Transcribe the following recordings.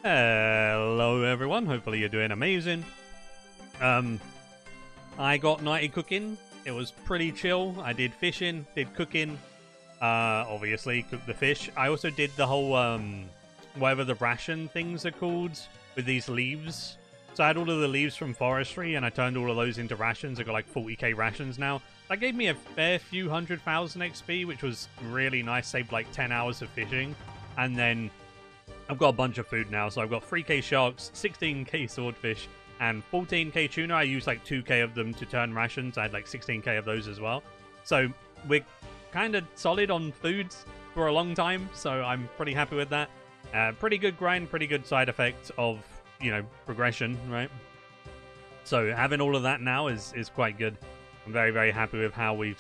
Hello everyone, hopefully you're doing amazing. I got nighty cooking. It was pretty chill. I did fishing, did cooking, obviously cooked the fish. I also did the whole, whatever the ration things are called, with these leaves. So I had all of the leaves from forestry, and I turned all of those into rations. I got like 40k rations now. That gave me a fair few 100,000 XP, which was really nice. Saved like 10 hours of fishing. And then I've got a bunch of food now. So I've got 3k sharks, 16k swordfish, and 14k tuna. I used like 2k of them to turn rations. I had like 16k of those as well. So we're kind of solid on foods for a long time. So I'm pretty happy with that. Pretty good grind, pretty good side effect of, you know, progression, right? So having all of that now is quite good. I'm very, very happy with how we've,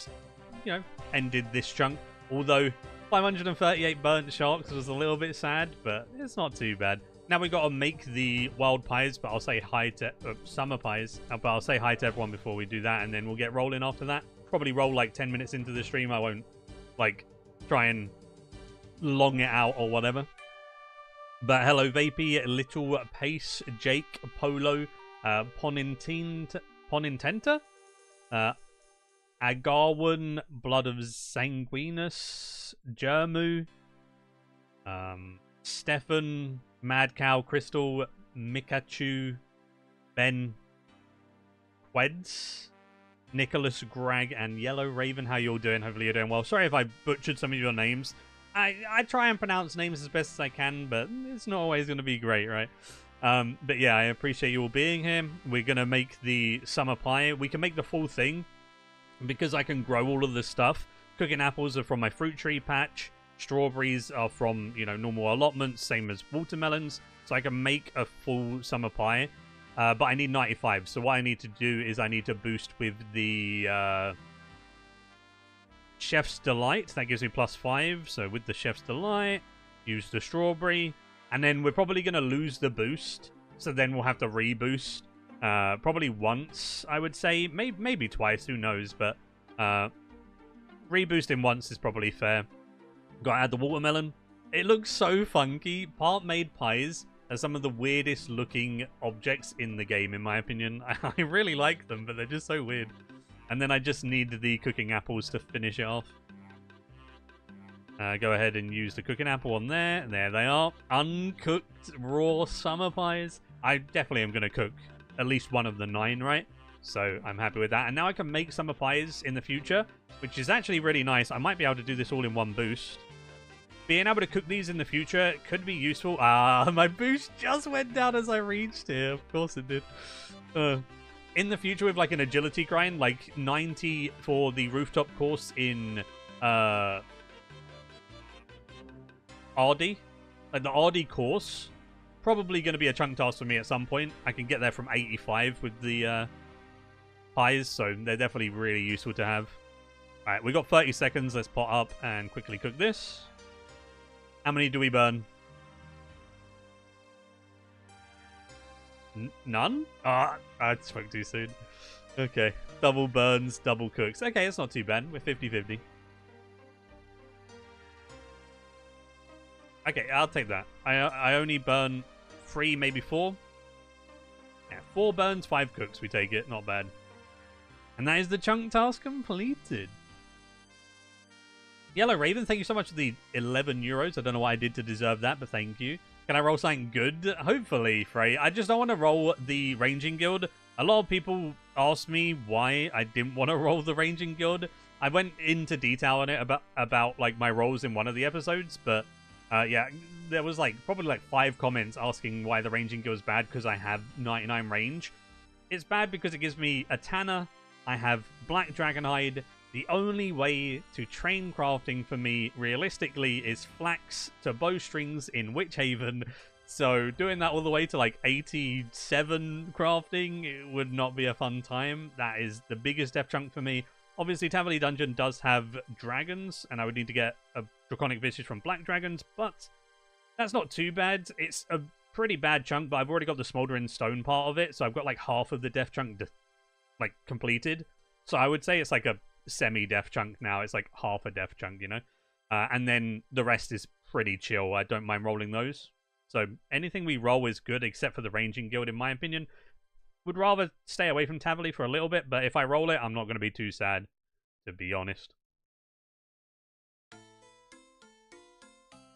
you know, ended this chunk. Although 538 burnt sharks was a little bit sad, but it's not too bad. Now we got to make the wild pies, but I'll say hi to summer pies. But I'll say hi to everyone before we do that, and then we'll get rolling after that. Probably roll like 10 minutes into the stream. I won't like try and long it out or whatever. But hello, Vapey, Little Pace, Jake, Polo, Ponintenta, Agarwan, Blood of Sanguinus, Germu, Stefan, Mad Cow, Crystal, Mikachu, Ben, Queds, Nicholas, Greg, and Yellow Raven. How you all doing? Hopefully you're doing well. Sorry if I butchered some of your names. I try and pronounce names as best as I can, but it's not always going to be great, right? But yeah, I appreciate you all being here. We're going to make the summer pie. We can make the full thing because I can grow all of this stuff. Cooking apples are from my fruit tree patch. Strawberries are from, you know, normal allotments, same as watermelons. So I can make a full summer pie. But I need 95. So what I need to do is I need to boost with the Chef's Delight. That gives me +5. So with the Chef's Delight, use the strawberry. And then we're probably going to lose the boost. So then we'll have to reboost. Probably once, I would say. Maybe twice, who knows. But reboosting once is probably fair. Got to add the watermelon. It looks so funky. Part-made pies are some of the weirdest looking objects in the game, in my opinion. I really like them, but they're just so weird. And then I just need the cooking apples to finish it off. Go ahead and use the cooking apple on there. There they are. Uncooked raw summer pies. I definitely am going to cook at least one of the 9, right? So I'm happy with that. And now I can make summer pies in the future, which is actually really nice. I might be able to do this all in one boost. Being able to cook these in the future could be useful. My boost just went down as I reached here. Of course it did. In the future with like an agility grind, like 90 for the rooftop course in RD. Like the RD course, probably going to be a chunk task for me at some point. I can get there from 85 with the pies, so they're definitely really useful to have. Alright, we got 30 seconds. Let's pot up and quickly cook this. How many do we burn? None? I spoke too soon. Okay. Double burns, double cooks. Okay, it's not too bad. We're 50-50. Okay, I'll take that. I only burn 3, maybe 4. Yeah, 4 burns, 5 cooks. We take it. Not bad. And that is the chunk task completed. Yellow Raven, thank you so much for the 11 euros. I don't know what I did to deserve that, but thank you. Can I roll something good? Hopefully, Frey. I just don't want to roll the Ranging Guild. A lot of people asked me why I didn't want to roll the Ranging Guild. I went into detail on it about like my rolls in one of the episodes, but yeah, there was like probably like 5 comments asking why the Ranging Guild is bad because I have 99 range. It's bad because it gives me a Tanner. I have Black Dragonhide. The only way to train crafting for me, realistically, is flax to bowstrings in Witchhaven. So doing that all the way to like 87 crafting, it would not be a fun time. That is the biggest death chunk for me. Obviously, Taverley Dungeon does have dragons, and I would need to get a Draconic Visage from Black Dragons, but that's not too bad. It's a pretty bad chunk, but I've already got the Smoldering Stone part of it, so I've got like half of the death chunk like completed. So I would say it's like a semi-death chunk now. It's like half a death chunk, you know? And then the rest is pretty chill. I don't mind rolling those. So anything we roll is good, except for the ranging guild, in my opinion. Would rather stay away from Tavali for a little bit, but if I roll it, I'm not going to be too sad, to be honest.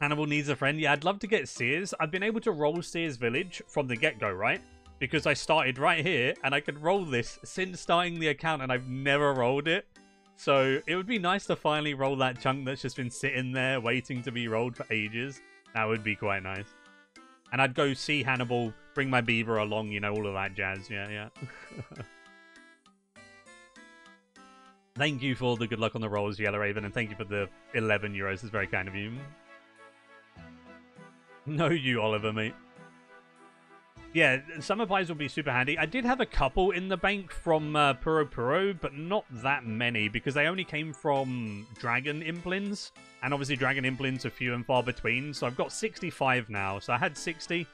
Hannibal needs a friend. Yeah, I'd love to get Sears. I've been able to roll Sears Village from the get-go, right? Because I started right here, and I could roll this since starting the account, and I've never rolled it. So it would be nice to finally roll that chunk that's just been sitting there waiting to be rolled for ages. That would be quite nice. And I'd go see Hannibal, bring my beaver along, you know, all of that jazz. Yeah, yeah. Thank you for the good luck on the rolls, Yellow Raven, and thank you for the 11 euros. It's very kind of you. No, you, Oliver, mate. Yeah, summer pies will be super handy. I did have a couple in the bank from Puro Puro, but not that many, because they only came from Dragon Implins. And obviously Dragon Implins are few and far between, so I've got 65 now. So I had 60.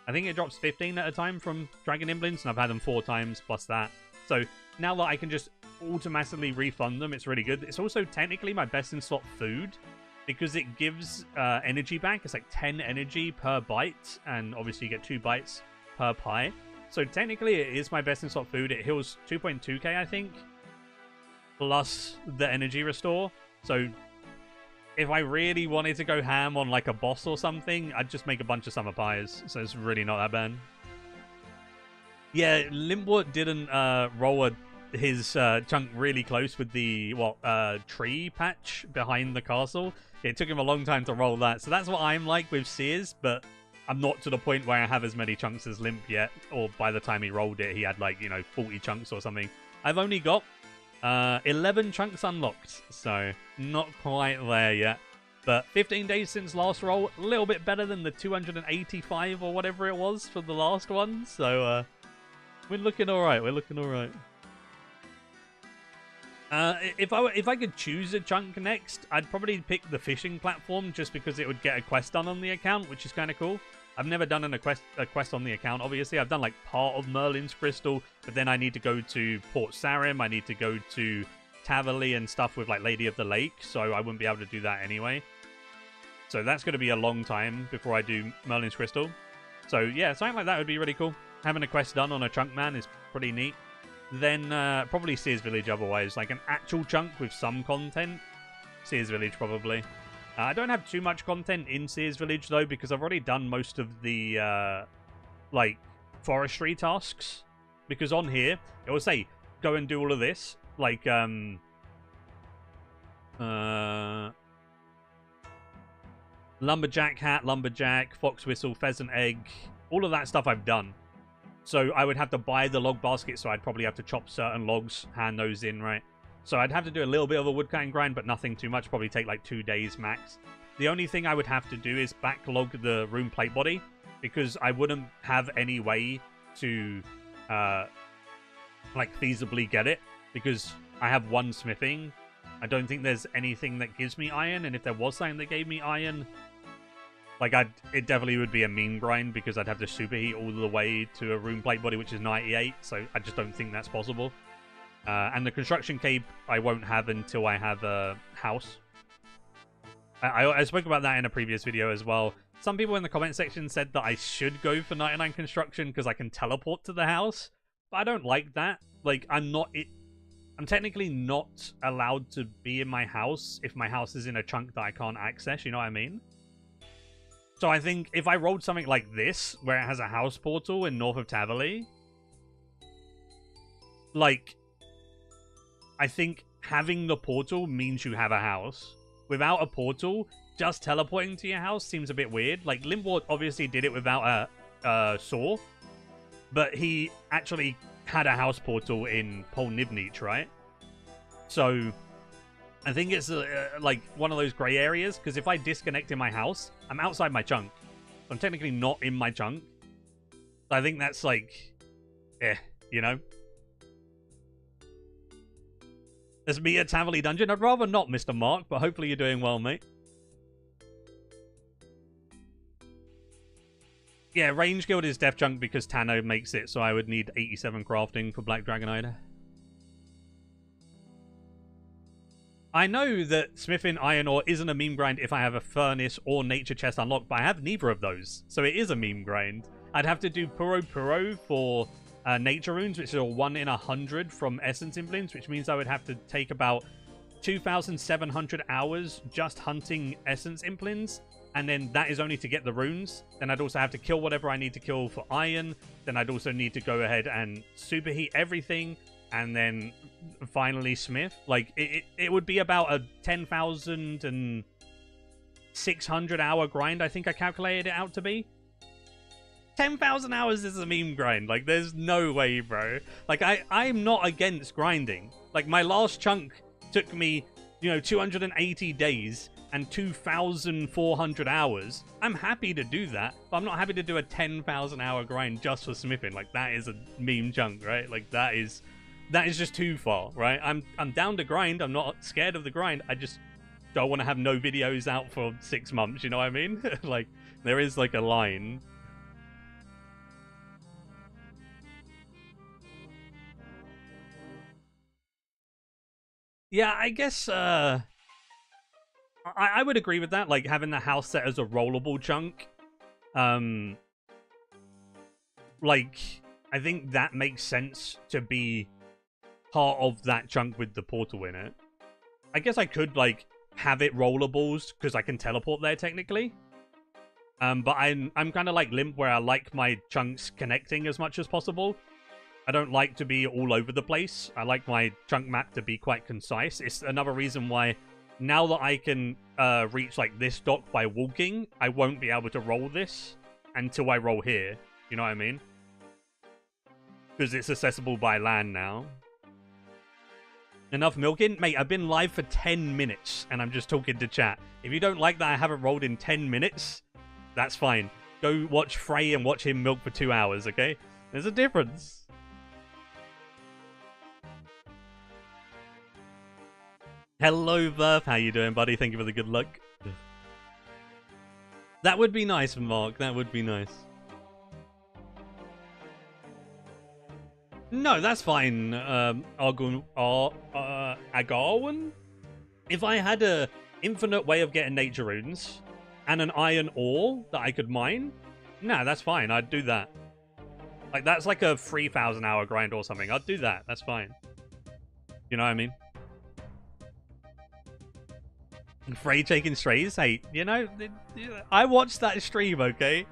I think it drops 15 at a time from Dragon Implins, and I've had them 4 times plus that. So now that I can just automatically refund them, it's really good. It's also technically my best in slot food, because it gives energy back. It's like 10 energy per bite, and obviously you get 2 bites per pie. So technically it is my best in slot food. It heals 2.2k, I think, plus the energy restore. So if I really wanted to go ham on like a boss or something, I'd just make a bunch of summer pies. So it's really not that bad. Yeah, Limpwort didn't roll his chunk really close with the tree patch behind the castle. It took him a long time to roll that. So that's what I'm like with Sears, but I'm not to the point where I have as many chunks as Limp yet. Or by the time he rolled it, he had like, 40 chunks or something. I've only got 11 chunks unlocked, so not quite there yet. But 15 days since last roll, a little bit better than the 285 or whatever it was for the last one. So we're looking alright, we're looking alright. If I could choose a chunk next, I'd probably pick the fishing platform, just because it would get a quest done on the account, which is kind of cool. I've never done a quest on the account, obviously. I've done like part of Merlin's Crystal, but then I need to go to Port Sarim, I need to go to Tavali and stuff with like Lady of the Lake, so I wouldn't be able to do that anyway. So that's going to be a long time before I do Merlin's Crystal. So yeah, something like that would be really cool. Having a quest done on a chunk man is pretty neat. Then probably Sears Village otherwise. Like an actual chunk with some content. Sears Village probably. I don't have too much content in Sears Village though, because I've already done most of the like forestry tasks. Because on here, it will say, go and do all of this. Like lumberjack hat, lumberjack, fox whistle, pheasant egg. All of that stuff I've done. So I would have to buy the log basket, so I'd probably have to chop certain logs, hand those in, right? So I'd have to do a little bit of a woodcutting grind, but nothing too much. Probably take like 2 days max. The only thing I would have to do is backlog the room plate body, because I wouldn't have any way to like feasibly get it, because I have 1 smithing. I don't think there's anything that gives me iron, and if there was something that gave me iron, like, it definitely would be a mean grind, because I'd have to superheat all the way to a room plate body, which is 98, so I just don't think that's possible. And the construction cape I won't have until I have a house. I spoke about that in a previous video as well. Some people in the comment section said that I should go for 99 construction because I can teleport to the house, but I don't like that. Like, I'm technically not allowed to be in my house if my house is in a chunk that I can't access, you know what I mean? So I think if I rolled something like this, where it has a house portal in north of Tavali, like, I think having the portal means you have a house. Without a portal, just teleporting to your house seems a bit weird. Like, Limpwort obviously did it without a saw, but he actually had a house portal in Pol Nibnich, right? So I think it's like one of those grey areas, because if I disconnect in my house, I'm outside my chunk. I'm technically not in my chunk. So I think that's like, you know? There's me at Tavali Dungeon. I'd rather not, Mr. Mark, but hopefully you're doing well, mate. Yeah, Range Guild is Death Chunk because Tano makes it, so I would need 87 crafting for Black Dragonite. I know that smithing iron ore isn't a meme grind if I have a furnace or nature chest unlocked, but I have neither of those, so it is a meme grind. I'd have to do Puro for nature runes, which are 1 in 100 from essence implants, which means I would have to take about 2,700 hours just hunting essence implants, and then that is only to get the runes. Then I'd also have to kill whatever I need to kill for iron. Then I'd also need to go ahead and superheat everything, and then finally smith. Like, it would be about a 10,600 hour grind, I think I calculated it out to be. 10,000 hours is a meme grind. Like, there's no way, bro. Like, I'm not against grinding. Like, my last chunk took me, 280 days and 2,400 hours. I'm happy to do that, but I'm not happy to do a 10,000 hour grind just for smithing. Like, that is a meme chunk, right? Like, that is just too far, right? I'm down to grind. I'm not scared of the grind. I just don't want to have no videos out for 6 months, you know what I mean? Like, there is like a line. Yeah, I guess I would agree with that, like having the house set as a rollable chunk. Like, I think that makes sense to be part of that chunk with the portal in it. I guess I could, like, have it rollables because I can teleport there technically. But I'm kind of like Limp, where I like my chunks connecting as much as possible. I don't like to be all over the place. I like my chunk map to be quite concise. It's another reason why now that I can reach like this dock by walking, I won't be able to roll this until I roll here. You know what I mean? Because it's accessible by land now. Enough milking? Mate, I've been live for 10 minutes and I'm just talking to chat. If you don't like that I haven't rolled in 10 minutes, that's fine. Go watch Frey and watch him milk for 2 hours, okay? There's a difference. Hello, Verf. How you doing, buddy? Thank you for the good luck. That would be nice, Mark. That would be nice. No, that's fine, Agarwin. If I had a infinite way of getting nature runes and an iron ore that I could mine, nah, that's fine. I'd do that. Like, that's like a 3,000 hour grind or something. I'd do that. That's fine. You know what I mean? Frey taking strays? Hey, I watched that stream, okay?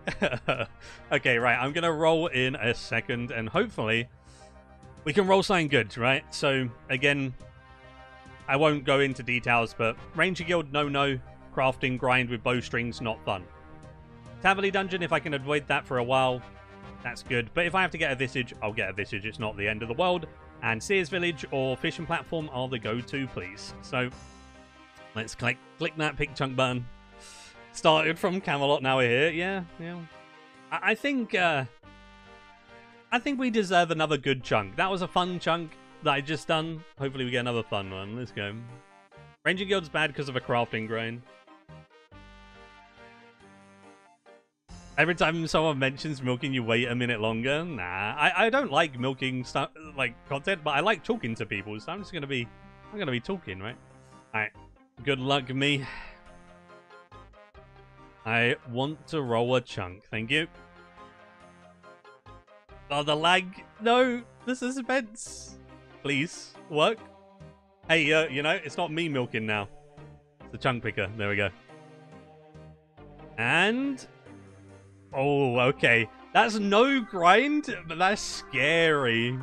Okay, right, I'm gonna roll in a second, and hopefully we can roll something good, right? So, again, I won't go into details, but Ranger Guild, no. Crafting grind with bowstrings, not fun. Taverley Dungeon, if I can avoid that for a while, that's good. But if I have to get a Visage, I'll get a Visage. It's not the end of the world. And Sears Village or Fishing Platform are the go-to, please. So, let's click that pick chunk button. Started from Camelot, now we're here. Yeah. I think we deserve another good chunk. That was a fun chunk that I just done. Hopefully we get another fun one. Let's go. Ranger Guild's bad because of a crafting grind. Every time someone mentions milking, you wait a minute longer. Nah, I don't like milking stuff like content, but I like talking to people, so I'm gonna be talking, right? All right. Good luck, me. I want to roll a chunk. Thank you. Oh, the lag. No, the suspense. Please, work. Hey, it's not me milking now. It's the chunk picker. There we go. And... oh, okay. That's no grind, but that's scary.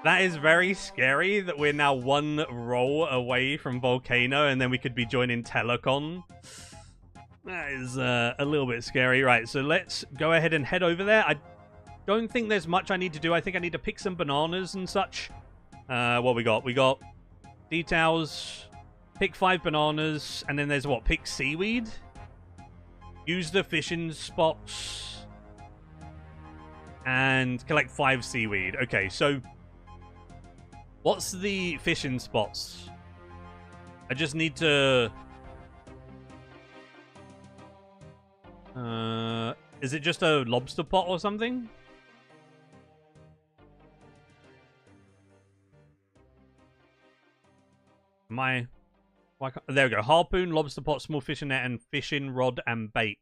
That is very scary that we're now one roll away from Volcano and then we could be joining Telecon. That is a little bit scary. Right, so let's go ahead and head over there. I don't think there's much I need to do. I think I need to pick some bananas and such. What we got? We got details, pick 5 bananas, and then there's what? Pick seaweed? Use the fishing spots and collect 5 seaweed. Okay, so... what's the fishing spots? I just need to... is it just a lobster pot or something? My, there we go. Harpoon, lobster pot, small fishing net, and fishing rod and bait.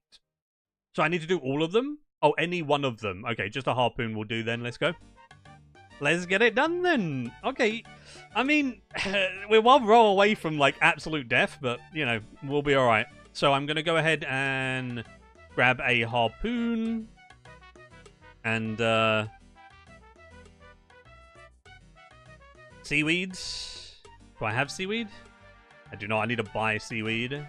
So I need to do all of them? Oh, any one of them. Okay, just a harpoon will do then. Let's go. Let's get it done then. Okay. I mean, we're one roll away from, like, absolute death, but, you know, we'll be alright. So I'm going to go ahead and grab a harpoon. And, seaweeds. Do I have seaweed? I do not. I need to buy seaweed.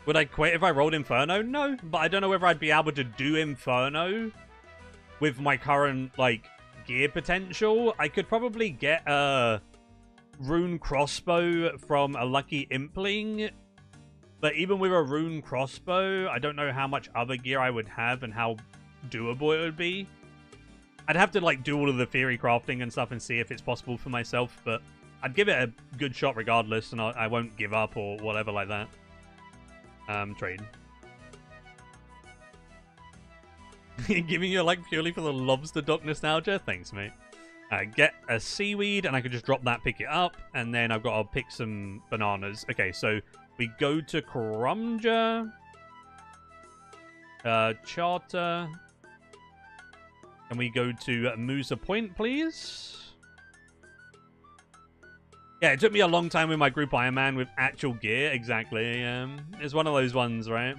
Would I quit if I rolled Inferno? No, but I don't know whether I'd be able to do Inferno with my current, like, gear potential. I could probably get a rune crossbow from a lucky impling, but even with a rune crossbow, I don't know how much other gear I would have and how doable it would be. I'd have to, like, do all of the theory crafting and stuff and see if it's possible for myself, but I'd give it a good shot regardless, and I won't give up or whatever like that. Trade. Giving you, like, purely for the lobster dock nostalgia? Thanks, mate. Get a seaweed, and I could just drop that, pick it up, and then I've got to pick some bananas. Okay, so we go to Crumja. Charter. Can we go to Musa Point, please? Yeah, it took me a long time with my group Iron Man with actual gear. Exactly. It's one of those ones, right?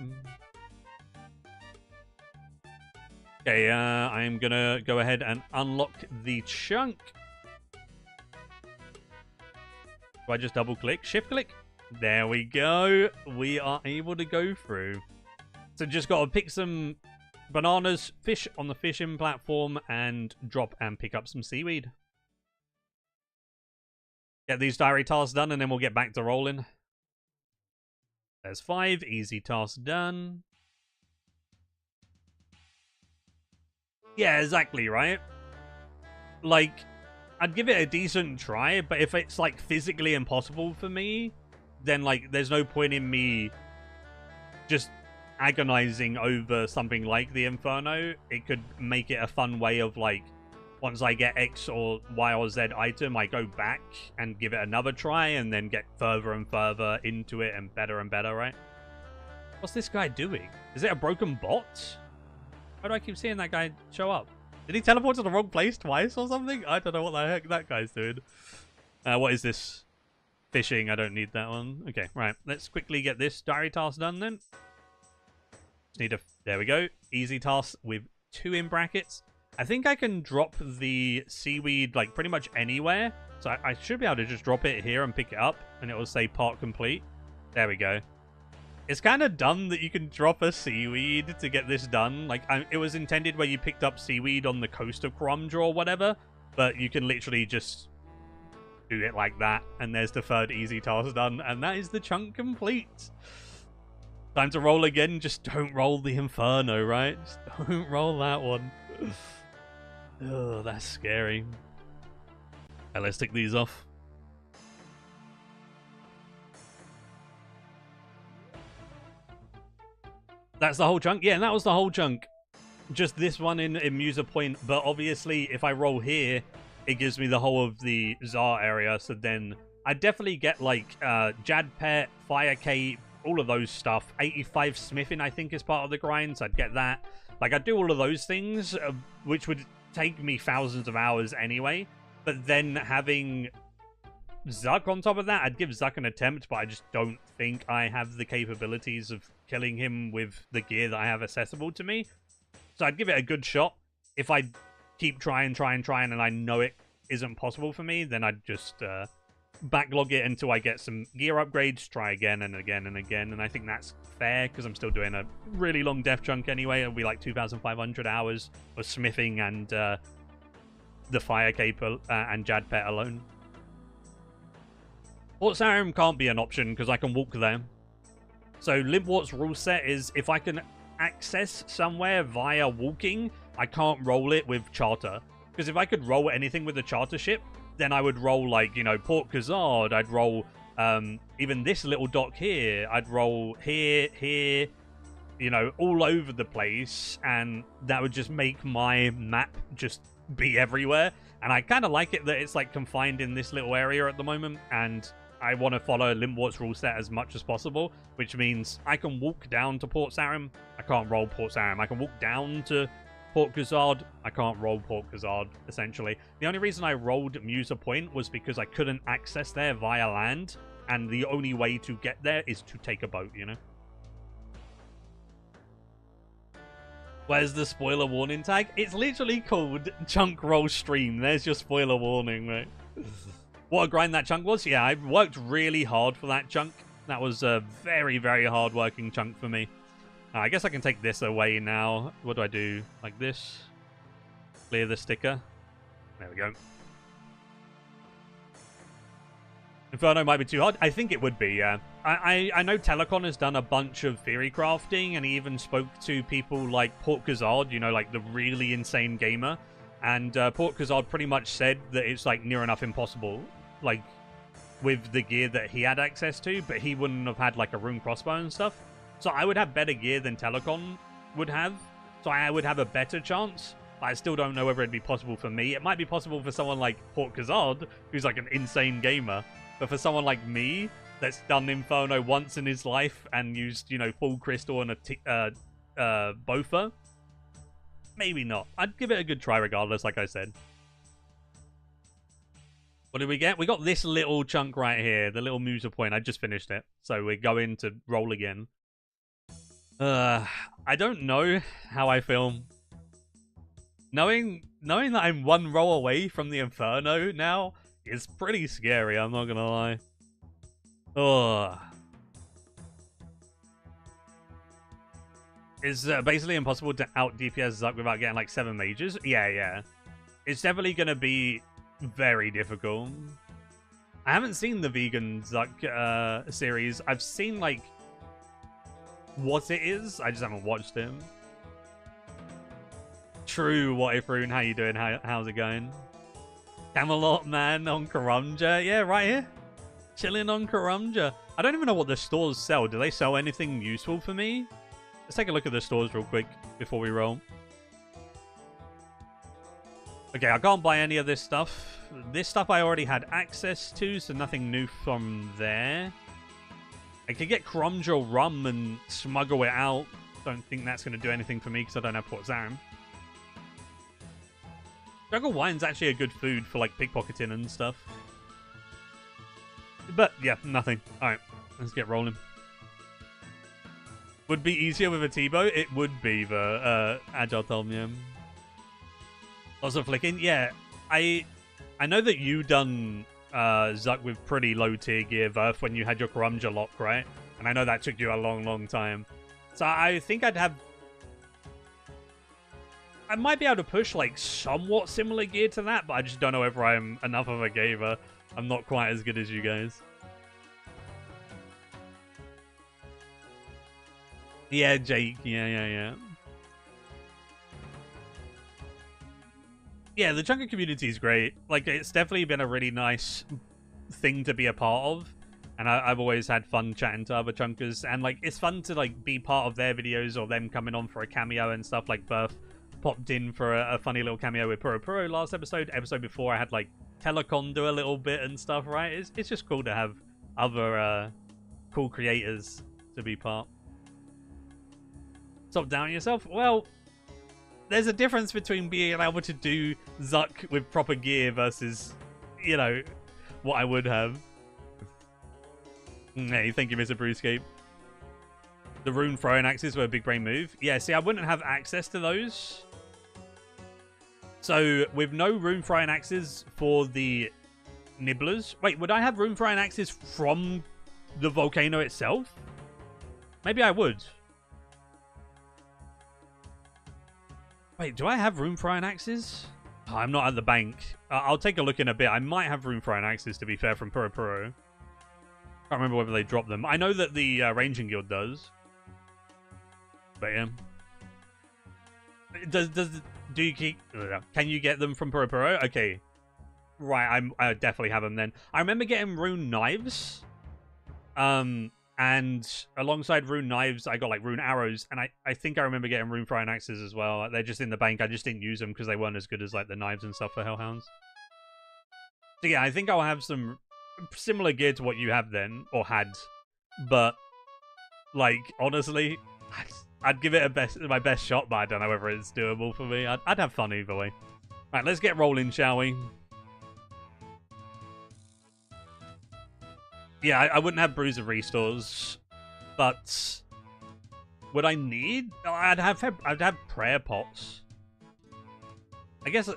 Okay, I'm gonna go ahead and unlock the chunk. Do I just double click? Shift click? There we go. We are able to go through. So just gotta pick some bananas, fish on the fishing platform, and drop and pick up some seaweed. Get these diary tasks done, and then we'll get back to rolling. There's 5. Easy tasks done. Yeah, exactly, right? Like, I'd give it a decent try, but if it's, like, physically impossible for me, then, like, there's no point in me just agonizing over something like the Inferno. It could make it a fun way of, like, once I get X or Y or Z item, I go back and give it another try and then get further and further into it and better, right? What's this guy doing? Is it a broken bot? Why do I keep seeing that guy show up? Did he teleport to the wrong place twice or something? I don't know what the heck that guy's doing. What is this? Fishing. I don't need that one. Okay, right. Let's quickly get this diary task done then. Just need a... There we go. Easy task with 2 in brackets. I think I can drop the seaweed, like, pretty much anywhere. So I should be able to just drop it here and pick it up, and it will say part complete. There we go. It's kind of dumb that you can drop a seaweed to get this done. Like, it was intended where you picked up seaweed on the coast of Crumja or whatever, but you can literally just do it like that, and there's the 3rd easy task done, and that is the chunk complete. Time to roll again. Just don't roll the Inferno, right? Just don't roll that one. Oh, that's scary. Right, let's tick these off. That's the whole chunk? Yeah, and that was the whole chunk. Just this one in Musa Point, but obviously if I roll here, it gives me the whole of the Tsar area, so then I definitely get, like, Jad Pet, Fire Cape, all of those stuff. 85 smithing, I think, is part of the grind, so I'd get that. Like, I'd do all of those things, which would take me thousands of hours anyway, but then having Zuck on top of that, I'd give Zuck an attempt, but I just don't think I have the capabilities of killing him with the gear that I have accessible to me. So I'd give it a good shot. If I keep trying, and I know it isn't possible for me, then I'd just backlog it until I get some gear upgrades, try again and again and again, and I think that's fair, because I'm still doing a really long death chunk anyway. It'll be like 2,500 hours of smithing and the Fire Cape and Jad Pet alone. Port Sarim can't be an option, because I can walk there. So Libwart's rule set is if I can access somewhere via walking, I can't roll it with charter. Because if I could roll anything with a charter ship, then I would roll, like, you know, Port Khazad, I'd roll even this little dock here, I'd roll here, you know, all over the place, and that would just make my map just be everywhere. And I kind of like it that it's like confined in this little area at the moment, and I want to follow Limbort's rule set as much as possible, which means I can walk down to Port Sarim. I can't roll Port Sarim. I can walk down to Port Gazard. I can't roll Port Gazard, essentially. The only reason I rolled Musa Point was because I couldn't access there via land, and the only way to get there is to take a boat, you know? Where's the spoiler warning tag? It's literally called Chunk Roll Stream. There's your spoiler warning, mate. What a grind that chunk was. Yeah, I worked really hard for that chunk. That was a very, very hard-working chunk for me. I guess I can take this away now. What do I do? Like this? Clear the sticker. There we go. Inferno might be too hard. I think it would be, yeah. I know Telecon has done a bunch of theory crafting, and he even spoke to people like Port Gazard, you know, like the really insane gamer. And Port Gazard pretty much said that it's like near enough impossible, like with the gear that he had access to, but he wouldn't have had like a rune crossbow and stuff. So I would have better gear than Telecon would have. So I would have a better chance. But I still don't know whether it'd be possible for me. It might be possible for someone like Port Gazard, who's like an insane gamer. But for someone like me, that's done Inferno once in his life and used, you know, full crystal and a Bofa, maybe not. I'd give it a good try regardless, like I said. What did we get? We got this little chunk right here, the little Musa Point. I just finished it. So we're going to roll again. I don't know how I feel. Knowing that I'm one roll away from the Inferno now is pretty scary, I'm not gonna lie. Ugh. It's basically impossible to out DPS Zuck without getting like 7 mages. Yeah. It's definitely gonna be very difficult. I haven't seen the vegan Zuck series. I've seen like what it is. I just haven't watched him. True, what if Rune? How you doing? How's it going? Camelot man on Karumja. Yeah, right here. Chilling on Karumja. I don't even know what the stores sell. Do they sell anything useful for me? Let's take a look at the stores real quick before we roll. Okay, I can't buy any of this stuff. This stuff I already had access to, so nothing new from there. I could get Karumja rum and smuggle it out. Don't think that's going to do anything for me because I don't have Port Sarim. Juggle wine's actually a good food for like pickpocketing and stuff. But yeah, nothing. Alright, let's get rolling. Would be easier with a T-bow? It would be, the Agile told me. Also flicking? Yeah, I know that you done Zuck with pretty low tier gear, Verf, when you had your Karumja lock, right? And I know that took you a long, long time. So I think I might be able to push like somewhat similar gear to that, but I just don't know whether I'm enough of a gamer. I'm not quite as good as you guys. Yeah, Jake. Yeah. Yeah, the Chunker community is great. Like, it's definitely been a really nice thing to be a part of. And I've always had fun chatting to other Chunkers. And, like, it's fun to, like, be part of their videos or them coming on for a cameo and stuff. Like, Birth popped in for a funny little cameo with Puro last episode. Episode before, I had, like, Telecon do a little bit and stuff, right? It's just cool to have other cool creators to be part. Stop doubting yourself? Well, there's a difference between being able to do Zuck with proper gear versus, you know, what I would have. Hey, thank you, Mr. Brewscape. The rune throwing axes were a big brain move. Yeah, see, I wouldn't have access to those. So, with no rune throwing axes for the nibblers... Wait, would I have rune throwing axes from the volcano itself? Maybe I would. Wait, do I have rune throwing axes? Oh, I'm not at the bank. I'll take a look in a bit. I might have rune throwing axes, to be fair, from Puro. Can't remember whether they dropped them. I know that the Ranging Guild does. But yeah. Do you keep... Can you get them from Puro? Okay. Right, I definitely have them then. I remember getting rune knives. And alongside rune knives, I got like rune arrows, and I think I remember getting rune throwing axes as well. They're just in the bank. I just didn't use them because they weren't as good as like the knives and stuff for hellhounds. So yeah, I think I'll have some similar gear to what you have then, or had, but like honestly, I'd give it my best shot, but I don't know whether it's doable for me. I'd have fun either way. Right, let's get rolling, shall we? Yeah, I wouldn't have bruiser restores, but would I need? I'd have prayer pots. I guess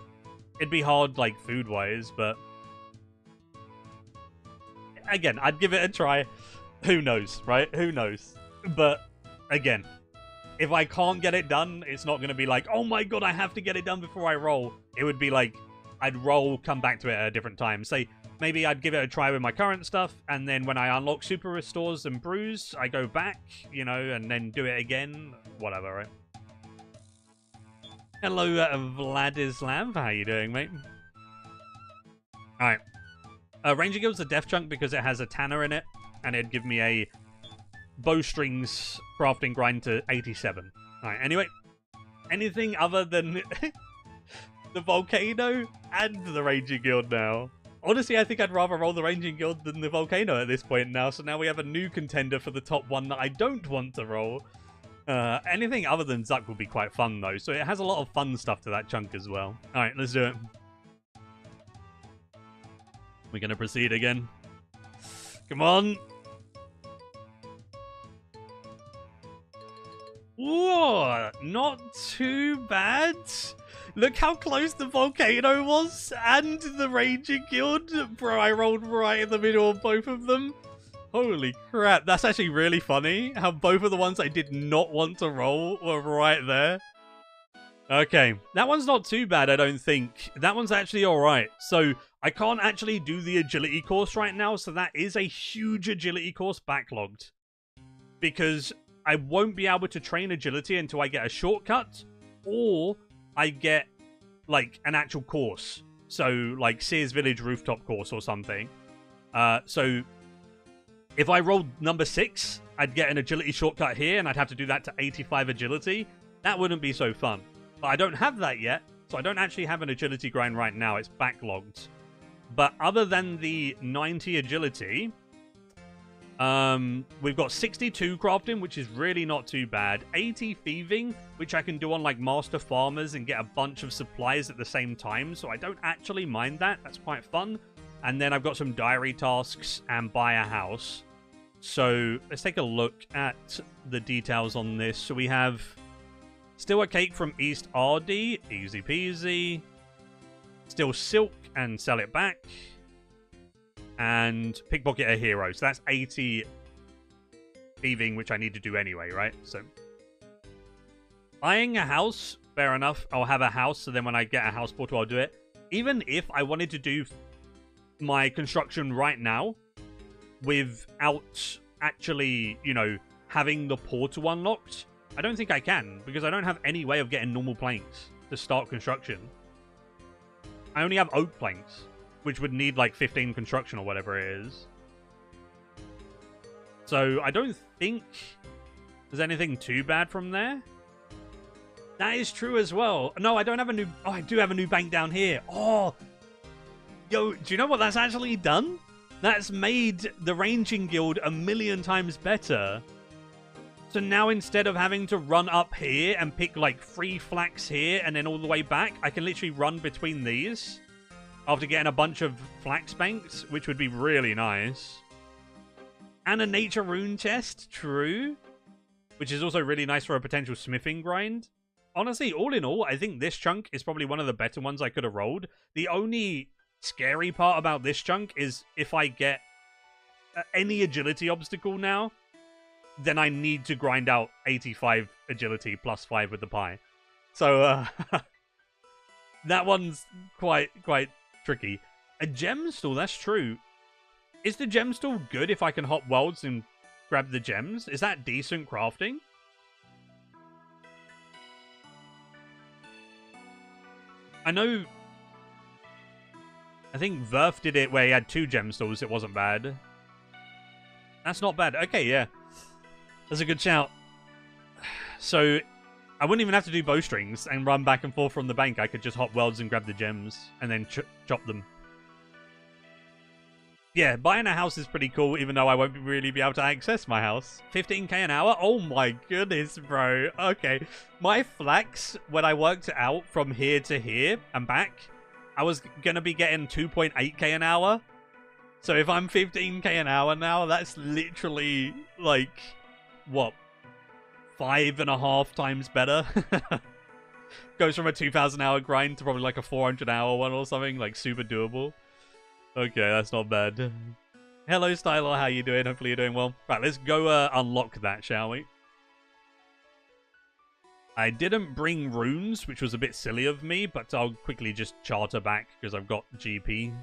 it'd be hard, like food wise, but again, I'd give it a try. Who knows, right? Who knows? But again, if I can't get it done, it's not going to be like, oh my god, I have to get it done before I roll. It would be like, I'd roll, come back to it at a different time. Say, maybe I'd give it a try with my current stuff, and then when I unlock super restores and brews, I go back, you know, and then do it again. Whatever, right? Hello, Vladislav. How you doing, mate? Alright. Ranger Guild's a death chunk because it has a Tanner in it, and it'd give me a bowstrings crafting grind to 87. Alright, anyway. Anything other than the Volcano and the Ranger Guild now? Honestly, I think I'd rather roll the Ranging Guild than the Volcano at this point now, so now we have a new contender for the top one that I don't want to roll. Anything other than Zuck would be quite fun, though, so it has a lot of fun stuff to that chunk as well. Alright, let's do it. We're going to proceed again. Come on. Whoa, not too bad. Look how close the Volcano was and the Raging Guild. Bro, I rolled right in the middle of both of them. Holy crap, that's actually really funny. How both of the ones I did not want to roll were right there. Okay, that one's not too bad, I don't think. That one's actually alright. So, I can't actually do the agility course right now, so that is a huge agility course backlogged. Because I won't be able to train agility until I get a shortcut, or I get, like, an actual course. So, like, Sears Village rooftop course or something. So, if I rolled number 6, I'd get an agility shortcut here, and I'd have to do that to 85 agility. That wouldn't be so fun. But I don't have that yet, so I don't actually have an agility grind right now. It's backlogged. But other than the 90 agility, we've got 62 crafting, which is really not too bad. 80 thieving, which I can do on like master farmers and get a bunch of supplies at the same time. So I don't actually mind that. That's quite fun. And then I've got some diary tasks and buy a house. So let's take a look at the details on this. So we have Steal a cake from East RD, easy peasy. Steal silk and sell it back. And pickpocket a hero. So that's 80 thieving, which I need to do anyway, right? So buying a house, fair enough. I'll have a house, so then when I get a house portal, I'll do it. Even if I wanted to do my construction right now without actually, you know, having the portal unlocked, I don't think I can, because I don't have any way of getting normal planks to start construction. I only have oak planks, which would need like 15 construction or whatever it is. So I don't think there's anything too bad from there. That is true as well. No, I don't have a new... Oh, I do have a new bank down here. Oh, yo, do you know what that's actually done? That's made the Ranging Guild a million times better. So now instead of having to run up here and pick like 3 flax here and then all the way back, I can literally run between these after getting a bunch of flax banks, which would be really nice. And a nature rune chest, true. Which is also really nice for a potential smithing grind. Honestly, all in all, I think this chunk is probably one of the better ones I could have rolled. The only scary part about this chunk is if I get any agility obstacle now, then I need to grind out 85 agility plus 5 with the pie. So, that one's quite tricky. A gem stall, that's true. Is the gem stall good if I can hop worlds and grab the gems? Is that decent crafting? I know... I think Verf did it where he had 2 gem stalls. It wasn't bad. That's not bad. Okay, yeah. That's a good shout. So, I wouldn't even have to do bowstrings and run back and forth from the bank. I could just hop worlds and grab the gems and then chop them. Yeah, buying a house is pretty cool, even though I won't really be able to access my house. 15k an hour? Oh my goodness, bro. Okay. My flex, when I worked it out from here to here and back, I was going to be getting 2.8k an hour. So if I'm 15k an hour now, that's literally, like, what? 5.5 times better? Goes from a 2,000 hour grind to probably like a 400 hour one or something, like super doable. Okay, that's not bad. Hello, Styler. How you doing? Hopefully you're doing well. Right, let's go unlock that, shall we? I didn't bring runes, which was a bit silly of me, but I'll quickly just charter back because I've got GP.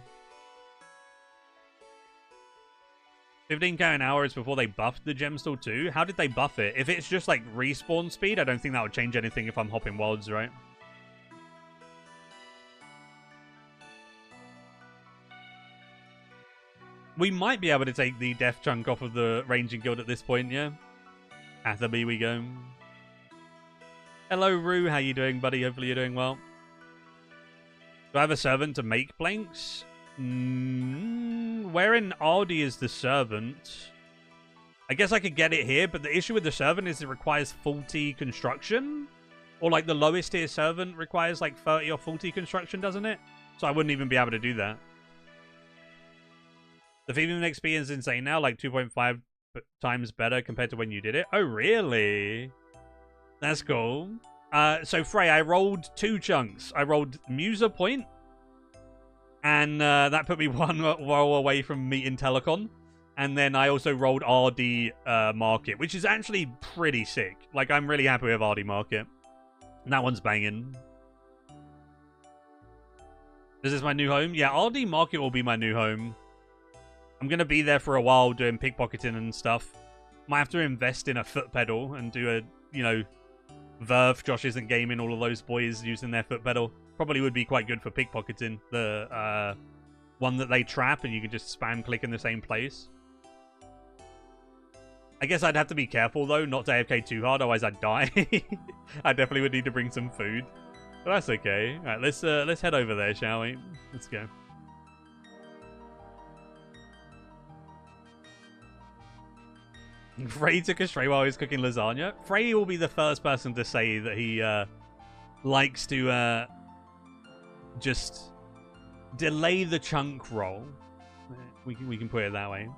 15k an hour is before they buffed the gemstone too. How did they buff it? If it's just like respawn speed, I don't think that would change anything if I'm hopping worlds, right? We might be able to take the death chunk off of the ranging guild at this point, yeah? Atherby we go. Hello, Rue. How you doing, buddy? Hopefully you're doing well. Do I have a servant to make blanks? Where in Aldi is the servant? I guess I could get it here, but the issue with the servant is it requires 40 construction. Or like the lowest tier servant requires like 30 or 40 construction, doesn't it? So I wouldn't even be able to do that. The female XP is insane now, like 2.5 times better compared to when you did it. Oh, really? That's cool. So, Frey, I rolled 2 chunks. I rolled Muser Point, and that put me 1 roll away from meeting Telecon. And then I also rolled RD Market, which is actually pretty sick. Like, I'm really happy with RD Market. And that one's banging. Is this my new home? Yeah, RD Market will be my new home. I'm going to be there for a while doing pickpocketing and stuff. Might have to invest in a foot pedal and do a, you know, Verve, Josh Isn't Gaming, all of those boys using their foot pedal. Probably would be quite good for pickpocketing. The one that they trap and you can just spam click in the same place. I guess I'd have to be careful, though, not to AFK too hard, otherwise I'd die. I definitely would need to bring some food. But that's okay. All right, let's head over there, shall we? Let's go. Frey took a stray while he was cooking lasagna. Frey will be the first person to say that he likes to just delay the chunk roll. We can put it that way.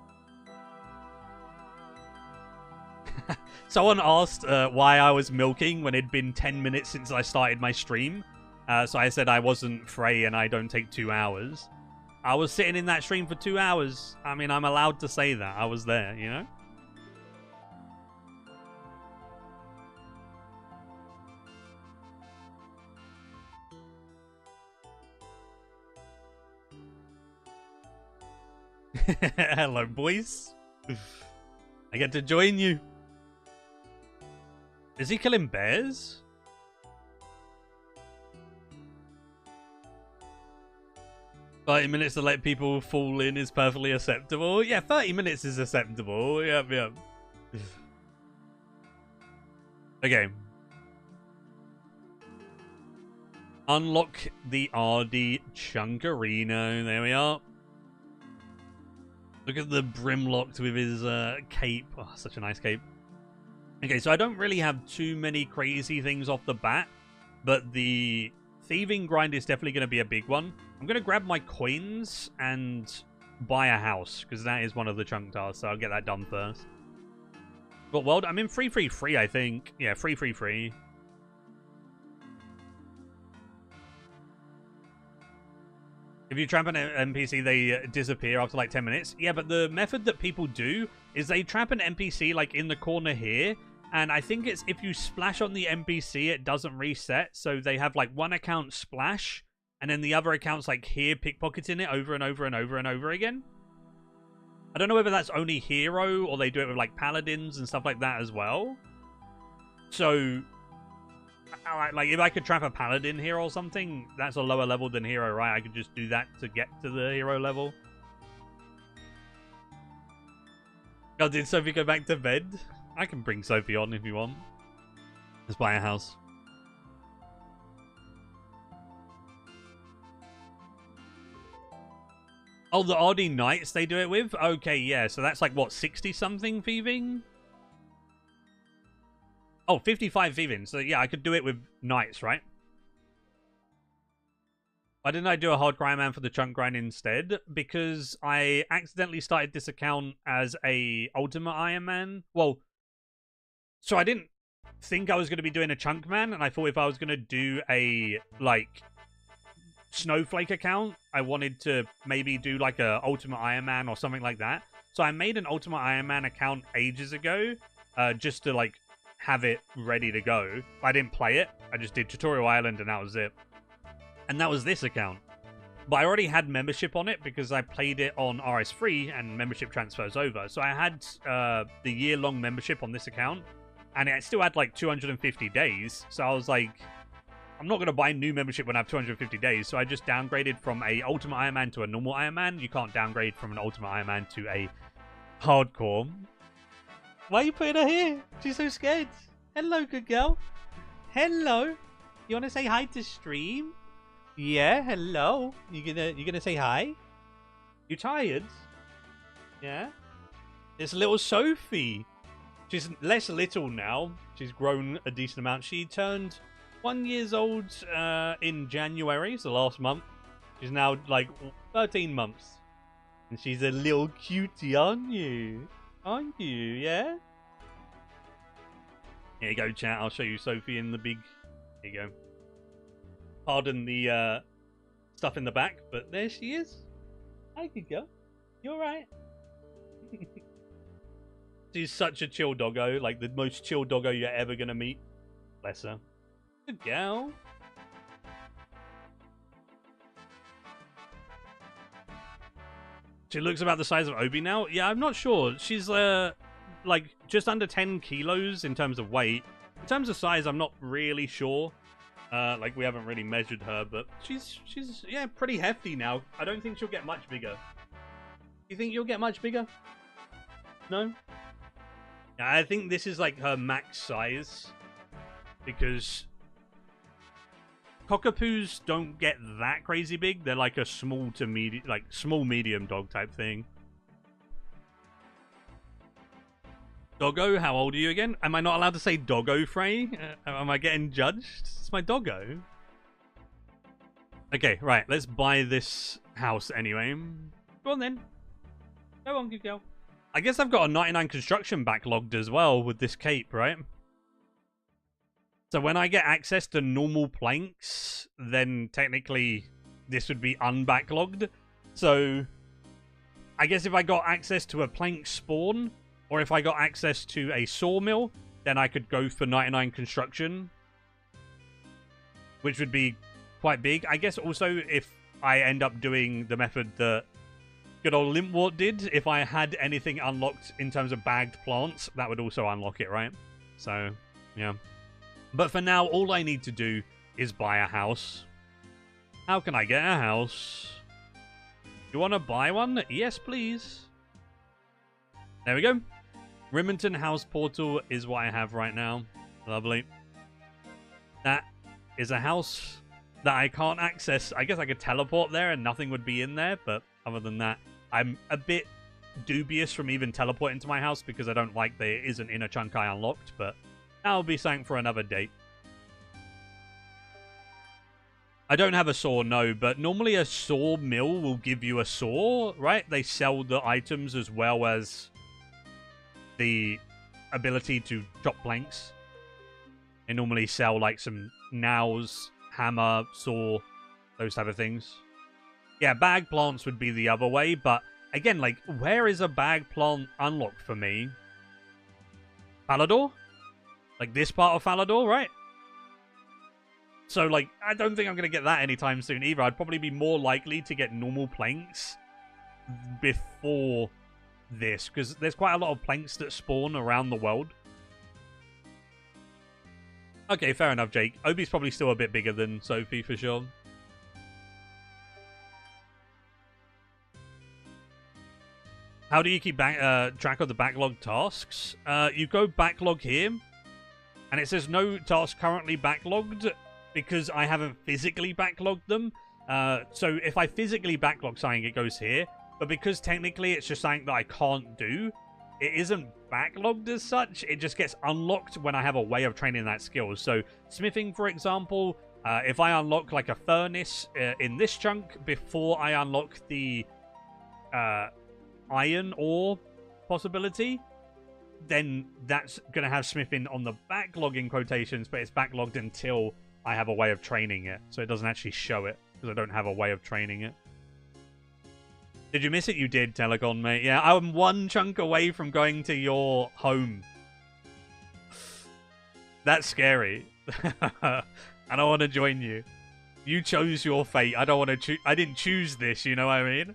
Someone asked why I was milking when it'd been 10 minutes since I started my stream. So I said I wasn't Frey and I don't take 2 hours. I was sitting in that stream for 2 hours. I mean, I'm allowed to say that. I was there, you know? Hello, boys. I get to join you. Is he killing bears? "30 minutes to let people fall in is perfectly acceptable." Yeah, 30 minutes is acceptable. Yep, yep. Okay. Unlock the RD Chunkerino. There we are. Look at the Brimlocked with his cape. Oh, such a nice cape. Okay, so I don't really have too many crazy things off the bat, but the thieving grind is definitely going to be a big one. I'm going to grab my coins and buy a house, because that is one of the chunk tasks, so I'll get that done first. But world, I'm in free, I think. Yeah, free. If you trap an NPC, they disappear after like 10 minutes. Yeah, but the method that people do is they trap an NPC like in the corner here. And I think it's if you splash on the NPC, it doesn't reset. So they have like one account splash, and then the other account's like here pickpocketing it over and over and over and over again. I don't know whether that's only hero or they do it with like paladins and stuff like that as well. So, like if I could trap a paladin here or something, that's a lower level than hero, right? I could just do that to get to the hero level. Oh, did Sophie go back to bed? I can bring Sophie on if you want. Let's buy a house. Oh, the oddie nights they do it with? Okay, yeah. So that's like, what, 60-something thieving? Oh, 55 thieving. So yeah, I could do it with nights, right? Why didn't I do a hard grind man for the chunk grind instead? Because I accidentally started this account as a Ultimate Iron Man. Well, so I didn't think I was going to be doing a chunk man, and I thought if I was going to do a, like, Snowflake account, I wanted to maybe do like a Ultimate Iron Man or something like that. So I made an Ultimate Iron Man account ages ago, just to like have it ready to go. I didn't play it. I just did Tutorial Island and that was it. And that was this account. But I already had membership on it because I played it on RS3 and membership transfers over. So I had the year-long membership on this account, and it still had like 250 days. So I was like, I'm not going to buy new membership when I have 250 days, so I just downgraded from a Ultimate Iron Man to a normal Iron Man. You can't downgrade from an Ultimate Iron Man to a hardcore. Why are you putting her here? She's so scared. Hello, good girl. Hello. You want to say hi to stream? Yeah, hello. You gonna say hi? You tired? Yeah? It's little Sophie. She's less little now. She's grown a decent amount. She turned 1 year old in January, so last month. She's now like 13 months. And she's a little cutie, aren't you? Aren't you, yeah? Here you go, chat. I'll show you Sophie in the big... Here you go. Pardon the stuff in the back, but there she is. Hi, good girl. You alright? She's such a chill doggo, like the most chill doggo you're ever gonna meet. Bless her. Good girl. She looks about the size of Obi now. Yeah, I'm not sure. She's like just under 10 kilos in terms of weight. In terms of size, I'm not really sure. Like we haven't really measured her, but she's yeah, pretty hefty now. I don't think she'll get much bigger. You think you'll get much bigger? No? Yeah, I think this is like her max size, because cockapoos don't get that crazy big. They're like a small to medium, like small medium dog type thing. Doggo, how old are you again? Am I not allowed to say doggo, Frey? Am I getting judged? It's my doggo. Okay, right. Let's buy this house anyway. Go on then. Go on, good girl. I guess I've got a 99 construction backlogged as well with this cape, right? So when I get access to normal planks, then technically this would be unbacklogged. So I guess if I got access to a plank spawn, or if I got access to a sawmill, then I could go for 99 construction, which would be quite big. I guess also if I end up doing the method that good old Limpwort did, if I had anything unlocked in terms of bagged plants, that would also unlock it, right? So, yeah. But for now, all I need to do is buy a house. How can I get a house? You want to buy one? Yes, please. There we go. Rimmington House Portal is what I have right now. Lovely. That is a house that I can't access. I guess I could teleport there and nothing would be in there, but other than that, I'm a bit dubious from even teleporting to my house because I don't like that it isn't in a chunk I unlocked, but that'll be something for another date. I don't have a saw, no, but normally a sawmill will give you a saw, right? They sell the items as well as the ability to chop planks. They normally sell like some nails, hammer, saw, those type of things. Yeah, bag plants would be the other way, but again, like, where is a bag plant unlocked for me? Falador? Like this part of Falador, right? So, like, I don't think I'm going to get that anytime soon either. I'd probably be more likely to get normal planks before this, because there's quite a lot of planks that spawn around the world. Okay, fair enough, Jake. Obi's probably still a bit bigger than Sophie, for sure. How do you keep track of the backlog tasks? You go backlog here, and it says no task currently backlogged because I haven't physically backlogged them. So if I physically backlog something, it goes here. But because technically it's just something that I can't do, it isn't backlogged as such. It just gets unlocked when I have a way of training that skill. So smithing, for example, if I unlock like a furnace in this chunk before I unlock the iron ore possibility, then that's going to have smithing on the backlog in quotations, but it's backlogged until I have a way of training it. So it doesn't actually show it because I don't have a way of training it. Did you miss it? You did, Telegon, mate. Yeah, I'm one chunk away from going to your home. That's scary. I don't want to join you. You chose your fate. I don't want to choose. I didn't choose this, you know what I mean?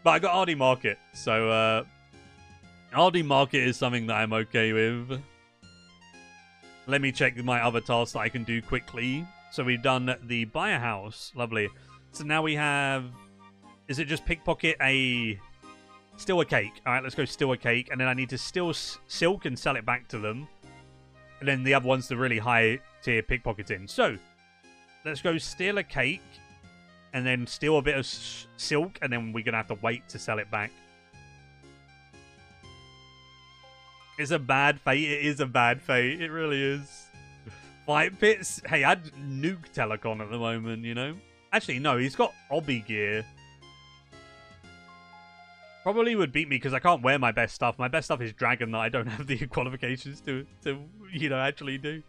But I got RD Market. So, RD Market is something that I'm okay with. Let me check my other tasks that I can do quickly. So we've done the buy a house. Lovely. So now we have... Is it just pickpocket steal a cake? All right, let's go steal a cake. And then I need to steal silk and sell it back to them. And then the other one's the really high tier pickpocketing. So let's go steal a cake. And then steal a bit of silk. And then we're going to have to wait to sell it back. It's a bad fate. It is a bad fate. It really is. Fight pits. Hey, I'd nuke Telecon at the moment, you know? Actually, no. He's got obby gear. Probably would beat me because I can't wear my best stuff. My best stuff is Dragon that I don't have the qualifications to you know, actually do.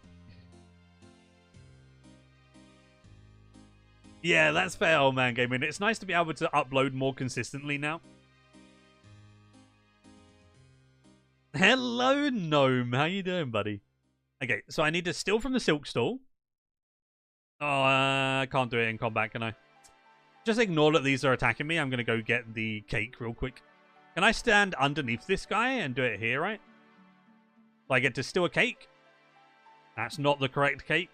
Yeah, that's fair, old man gaming. It's nice to be able to upload more consistently now. Hello, Gnome. How you doing, buddy? Okay, so I need to steal from the silk stall. Oh, I can't do it in combat, can I? Just ignore that these are attacking me. I'm going to go get the cake real quick. Can I stand underneath this guy and do it here, right? So I get to steal a cake. That's not the correct cake.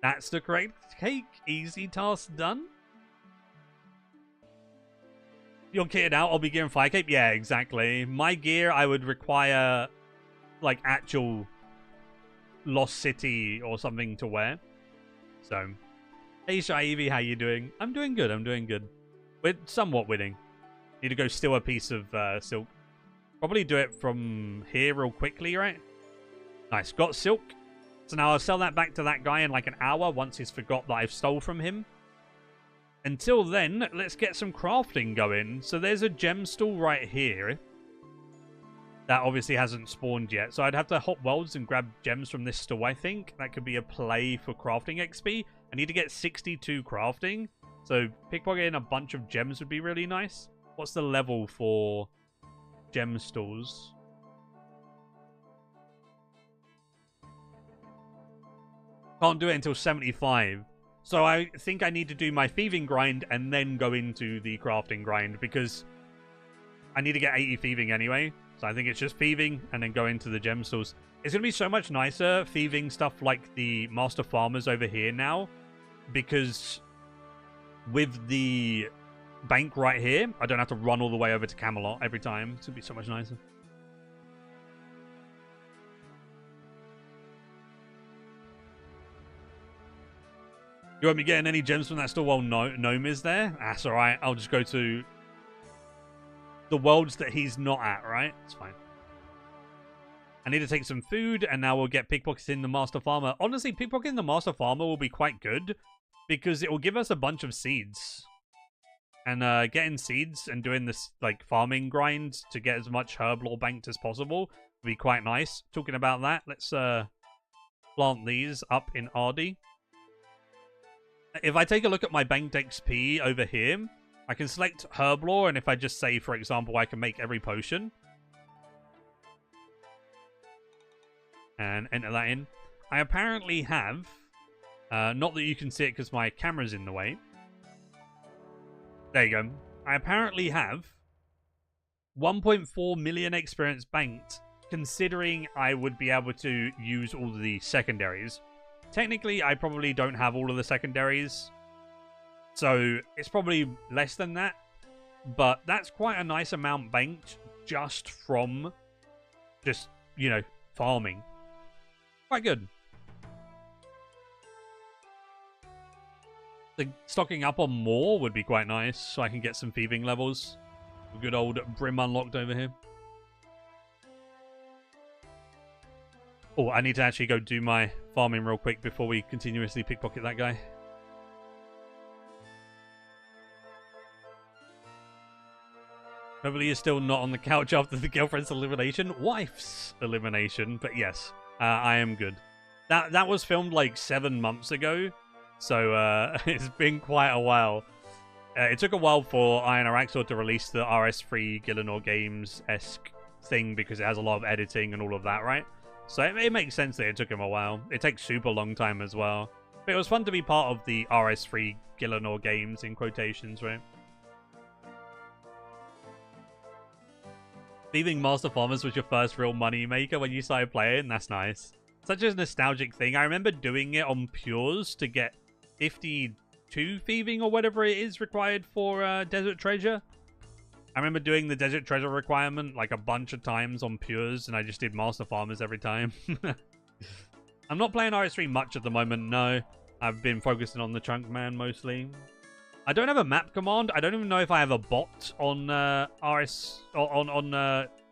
That's the correct cake. Easy task done. You're kitted out. I'll be gearing fire cape. Yeah, exactly. My gear, I would require like actual Lost City or something to wear. So... Hey, Shy Evie, how you doing? I'm doing good, I'm doing good. We're somewhat winning. Need to go steal a piece of silk. Probably do it from here real quickly, right? Nice, got silk. So now I'll sell that back to that guy in like an hour once he's forgot that I've stole from him. Until then, let's get some crafting going. So there's a gem stall right here. That obviously hasn't spawned yet. So I'd have to hop worlds and grab gems from this stall, I think. That could be a play for crafting XP. I need to get 62 crafting. So pickpocketing a bunch of gems would be really nice. What's the level for gem stalls? Can't do it until 75. So I think I need to do my thieving grind and then go into the crafting grind because I need to get 80 thieving anyway. So I think it's just thieving and then go into the gem stalls. It's going to be so much nicer thieving stuff like the master farmers over here now because with the bank right here, I don't have to run all the way over to Camelot every time. It's going to be so much nicer. You won't be getting any gems from that store while Gnome is there? That's alright. I'll just go to the worlds that he's not at, right? It's fine. I need to take some food, and now we'll get pickpocketing the Master Farmer. Honestly, pickpocketing the Master Farmer will be quite good, because it will give us a bunch of seeds. And getting seeds and doing this like farming grind to get as much herb lore banked as possible would be quite nice. Talking about that, let's plant these up in RD. If I take a look at my banked XP over here, I can select herb lore, and if I just say, for example, I can make every potion and enter that in. I apparently have, not that you can see it because my camera's in the way. There you go. I apparently have 1.4 million experience banked, considering I would be able to use all the secondaries. Technically, I probably don't have all of the secondaries, so it's probably less than that. but that's quite a nice amount banked just from you know, farming. Quite good. Stocking up on more would be quite nice, so I can get some thieving levels. Good old Brim unlocked over here. Oh, I need to actually go do my farming real quick before we continuously pickpocket that guy. Beverly is still not on the couch after the girlfriend's elimination. Wife's elimination, but yes, I am good. That was filmed like 7 months ago, so it's been quite a while. It took a while for Iron Araxor to release the RS3 Gillinor Games-esque thing because it has a lot of editing and all of that, right? So it makes sense that it took him a while. It takes super long time as well. But it was fun to be part of the RS3 Gillinor Games, in quotations, right? Thieving Master Farmers was your first real money maker when you started playing? That's nice. Such a nostalgic thing. I remember doing it on Pures to get 52 thieving or whatever it is required for Desert Treasure. I remember doing the Desert Treasure requirement like a bunch of times on Pures, and I just did Master Farmers every time. I'm not playing RS3 much at the moment, no. I've been focusing on the Chunk Man mostly. I don't have a map command. I don't even know if I have a bot on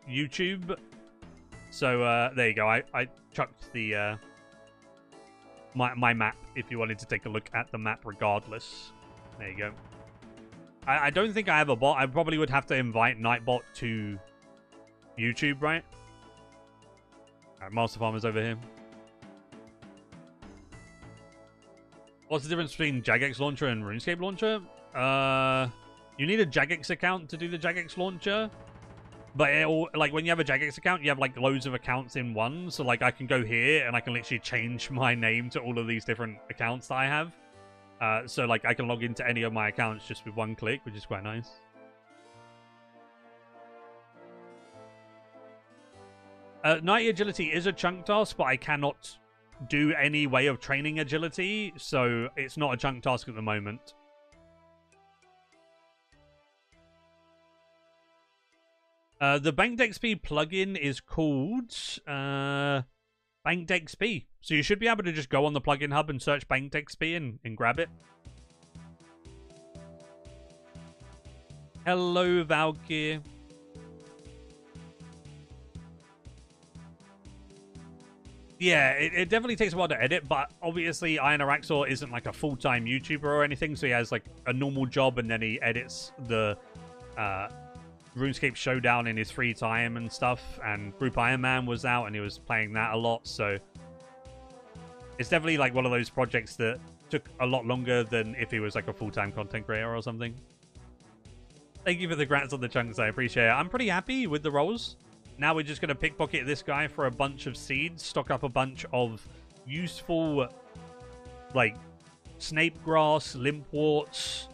YouTube. So there you go. I chucked the my map if you wanted to take a look at the map regardless. There you go. I don't think I have a bot. I probably would have to invite Nightbot to YouTube, right? Alright, Master Farmer's over here. What's the difference between Jagex Launcher and RuneScape Launcher? You need a Jagex account to do the Jagex Launcher. But like when you have a Jagex account, you have like loads of accounts in one. So like I can go here and I can literally change my name to all of these different accounts that I have. So like I can log into any of my accounts just with one click, which is quite nice. Night Agility is a chunk task, but I cannot do any way of training agility, so it's not a chunk task at the moment. The Banked XP plugin is called Banked XP. So you should be able to just go on the plugin hub and search Banked XP and grab it. Hello, Valkyr. Yeah, it definitely takes a while to edit, but obviously Iron Araxor isn't like a full-time YouTuber or anything, so he has like a normal job and then he edits the RuneScape Showdown in his free time and stuff, and Group Iron Man was out and he was playing that a lot, so it's definitely like one of those projects that took a lot longer than if he was like a full-time content creator or something. Thank you for the grants on the chunks, I appreciate it. I'm pretty happy with the rolls. Now we're just going to pickpocket this guy for a bunch of seeds, stock up a bunch of useful, like, snape grass, limpworts.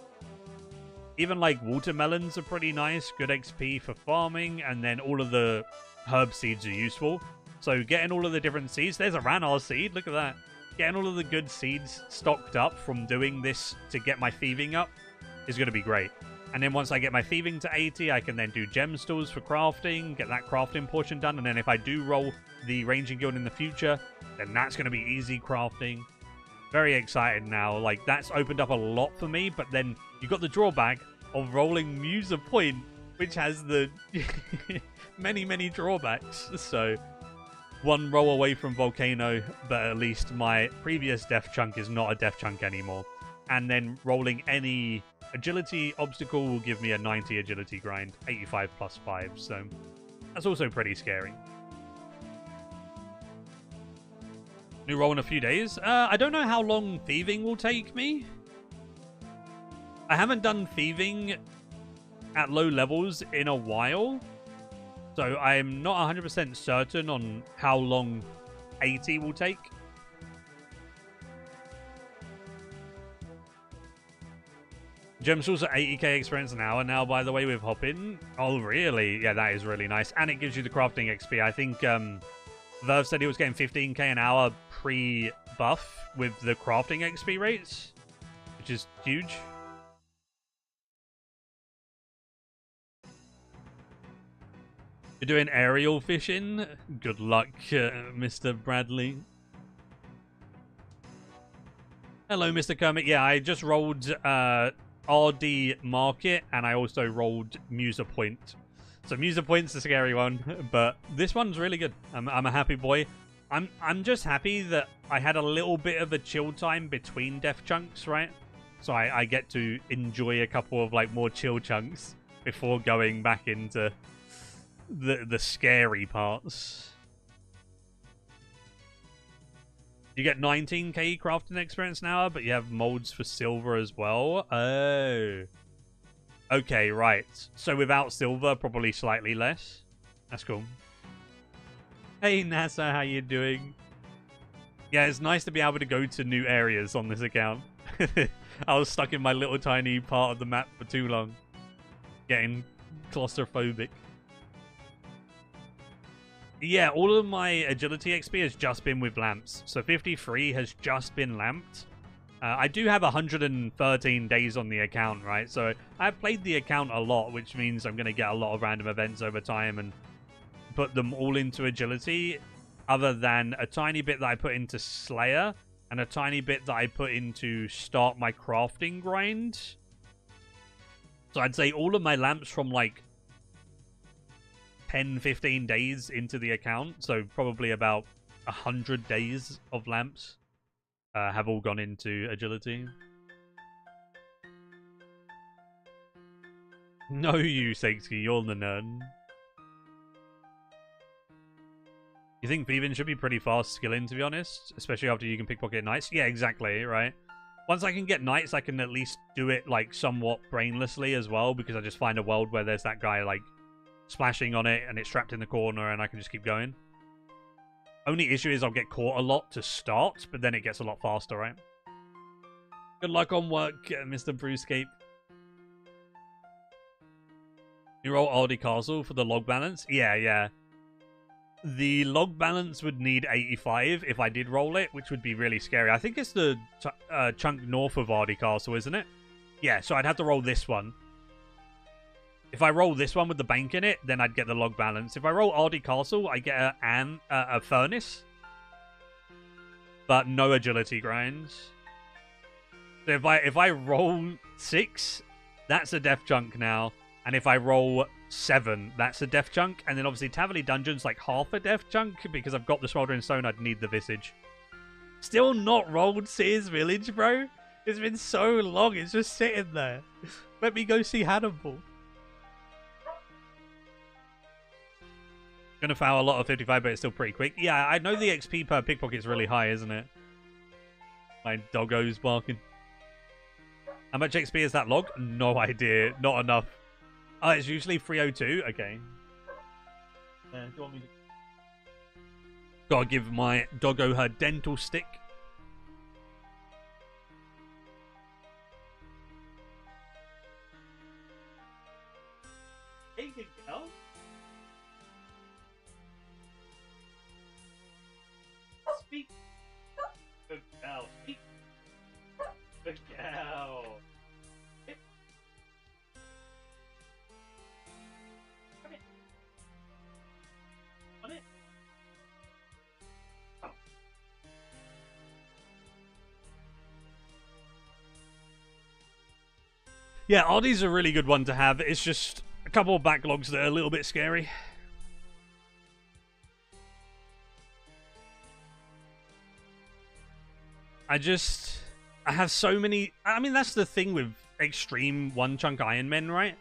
Even, like, watermelons are pretty nice. Good XP for farming, and then all of the herb seeds are useful. So getting all of the different seeds. There's a Ranar seed, look at that. Getting all of the good seeds stocked up from doing this to get my thieving up is going to be great. And then once I get my thieving to 80, I can then do gem stools for crafting, get that crafting portion done. And then if I do roll the ranging guild in the future, then that's going to be easy crafting. Very excited now. Like, that's opened up a lot for me. But then you got the drawback of rolling Musa Point, which has the many, many drawbacks. So one roll away from Volcano, but at least my previous death chunk is not a death chunk anymore. And then rolling any agility obstacle will give me a 90 agility grind, 85 plus 5, so that's also pretty scary. New roll in a few days. I don't know how long thieving will take me. I haven't done thieving at low levels in a while, so I'm not 100% certain on how long 80 will take. Gemstools are 80k experience an hour now, by the way, with Hop-In. Oh, really? Yeah, that is really nice. And it gives you the crafting XP. I think Verve said he was getting 15k an hour pre-buff with the crafting XP rates, which is huge. You're doing aerial fishing? Good luck, Mr. Bradley. Hello, Mr. Kermit. Yeah, I just rolled RD Market, and I also rolled Muser Point. So Muser Point's a scary one, but this one's really good. I'm a happy boy. I'm just happy that I had a little bit of a chill time between death chunks, right? So I get to enjoy a couple of like more chill chunks before going back into the scary parts. You get 19k crafting experience an hour, but you have molds for silver as well. Oh. Okay, right. So without silver, probably slightly less. That's cool. Hey, NASA, how you doing? Yeah, it's nice to be able to go to new areas on this account. I was stuck in my little tiny part of the map for too long. Getting claustrophobic. Yeah, all of my agility XP has just been with lamps. So 53 has just been lamped. I do have 113 days on the account, right? So I've played the account a lot, which means I'm going to get a lot of random events over time and put them all into agility, other than a tiny bit that I put into Slayer and a tiny bit that I put into start my crafting grind. So I'd say all of my lamps from like 10, 15 days into the account, so probably about 100 days of lamps have all gone into agility. No, you, Sakesky, you're the nerd. You think thieving should be pretty fast skilling, to be honest? Especially after you can pickpocket knights? Yeah, exactly, right? Once I can get knights, I can at least do it, like, somewhat brainlessly as well, because I just find a world where there's that guy, like, splashing on it, and it's trapped in the corner, and I can just keep going. Only issue is I'll get caught a lot to start, but then it gets a lot faster, right? Good luck on work, Mr. Brewscape. You roll Aldi Castle for the log balance? Yeah, yeah. The log balance would need 85 if I did roll it, which would be really scary. I think it's the chunk north of Ardy Castle, isn't it? Yeah, so I'd have to roll this one. If I roll this one with the bank in it, then I'd get the log balance. If I roll Ardy Castle, I get a furnace, but no agility grinds. So if I roll 6, that's a death chunk now. And if I roll 7, that's a death chunk. And then obviously Taverley Dungeon's like half a death chunk because I've got the Smoldering Stone. I'd need the Visage. Still not rolled Sears Village, bro. It's been so long. It's just sitting there. Let me go see Hannibal. Gonna foul a lot of 55, but it's still pretty quick. Yeah, I know the XP per pickpocket's really high, isn't it? My doggo's barking. How much XP is that log? No idea. Not enough. Oh, it's usually 302? Okay. Do you want me to... Gotta give my doggo her dental stick. Hey, good girl. Speak. Good girl. Speak. Good girl. Yeah, Oddie's a really good one to have. It's just a couple of backlogs that are a little bit scary. I have so many... I mean, that's the thing with extreme one-chunk Iron Men, right?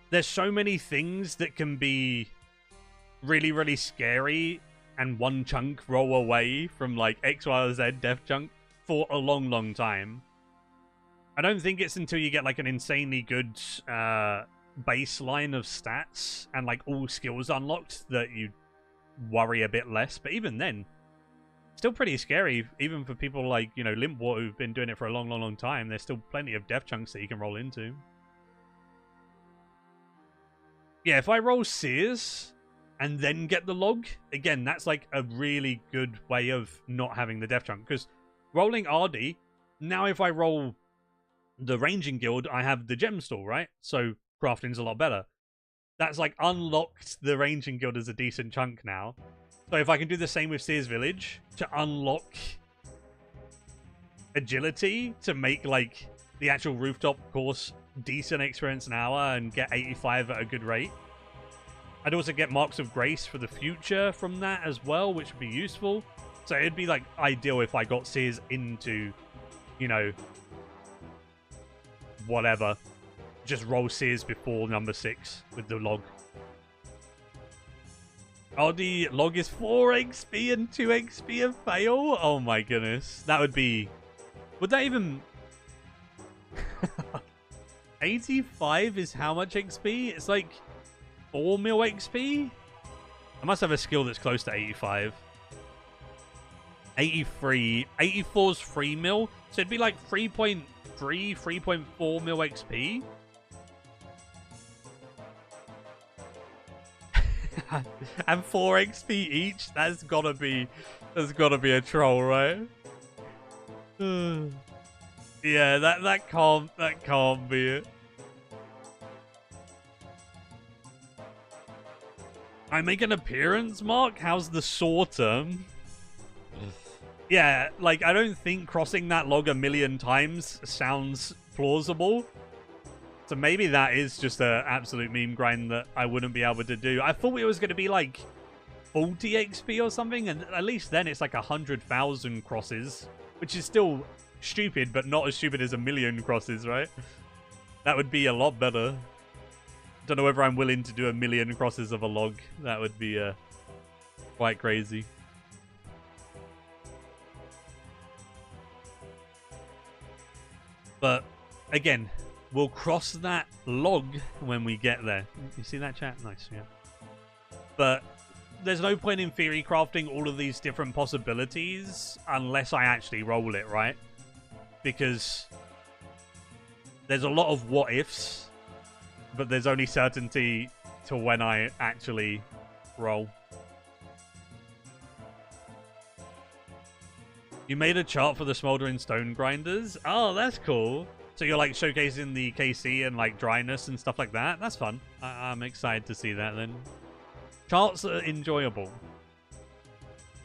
There's so many things that can be really, really scary and one chunk roll away from, like, X, Y, or Z death chunk for a long, long time. I don't think it's until you get, like, an insanely good baseline of stats and, like, all skills unlocked that you worry a bit less. But even then, still pretty scary, even for people like, you know, Limpwater, who've been doing it for a long, long, long time. There's still plenty of death chunks that you can roll into. Yeah, if I roll Sears and then get the log, again, that's like a really good way of not having the death chunk. Because rolling RD, now if I roll the Ranging Guild, I have the gem store, right? So crafting's a lot better. that's like unlocked the ranging guild as a decent chunk now. So if I can do the same with Sears Village to unlock agility to make like the actual rooftop course decent experience an hour and get 85 at a good rate. I'd also get Marks of Grace for the future from that as well, which would be useful. So it'd be like ideal if I got Sears into, you know, whatever. Just roll Sears before number 6 with the log. Oh, the log is 4 XP and 2 XP a fail? Oh my goodness. That would be... Would that even... 85 is how much XP? It's like 4 mil XP? I must have a skill that's close to 85. 83. 84's 3 mil. So it'd be like 3.3, 3.4 mil XP. And 4 XP each? That's gotta be a troll, right? Yeah, that can't be it. I make an appearance, Mark? How's the sorter? Yeah, like, I don't think crossing that log 1,000,000 times sounds plausible. So maybe that is just an absolute meme grind that I wouldn't be able to do. I thought it was going to be like 40 XP or something, and at least then it's like 100,000 crosses, which is still stupid, but not as stupid as 1,000,000 crosses, right? That would be a lot better. Don't know whether I'm willing to do 1,000,000 crosses of a log. That would be quite crazy. But again, we'll cross that log when we get there. You see that, chat? Nice, yeah. But there's no point in theory crafting all of these different possibilities unless I actually roll it, right? Because there's a lot of what-ifs, but there's only certainty to when I actually roll. You made a chart for the Smoldering Stone Grinders? Oh, that's cool. So you're like showcasing the KC and like dryness and stuff like that? That's fun. I'm excited to see that then. Charts are enjoyable.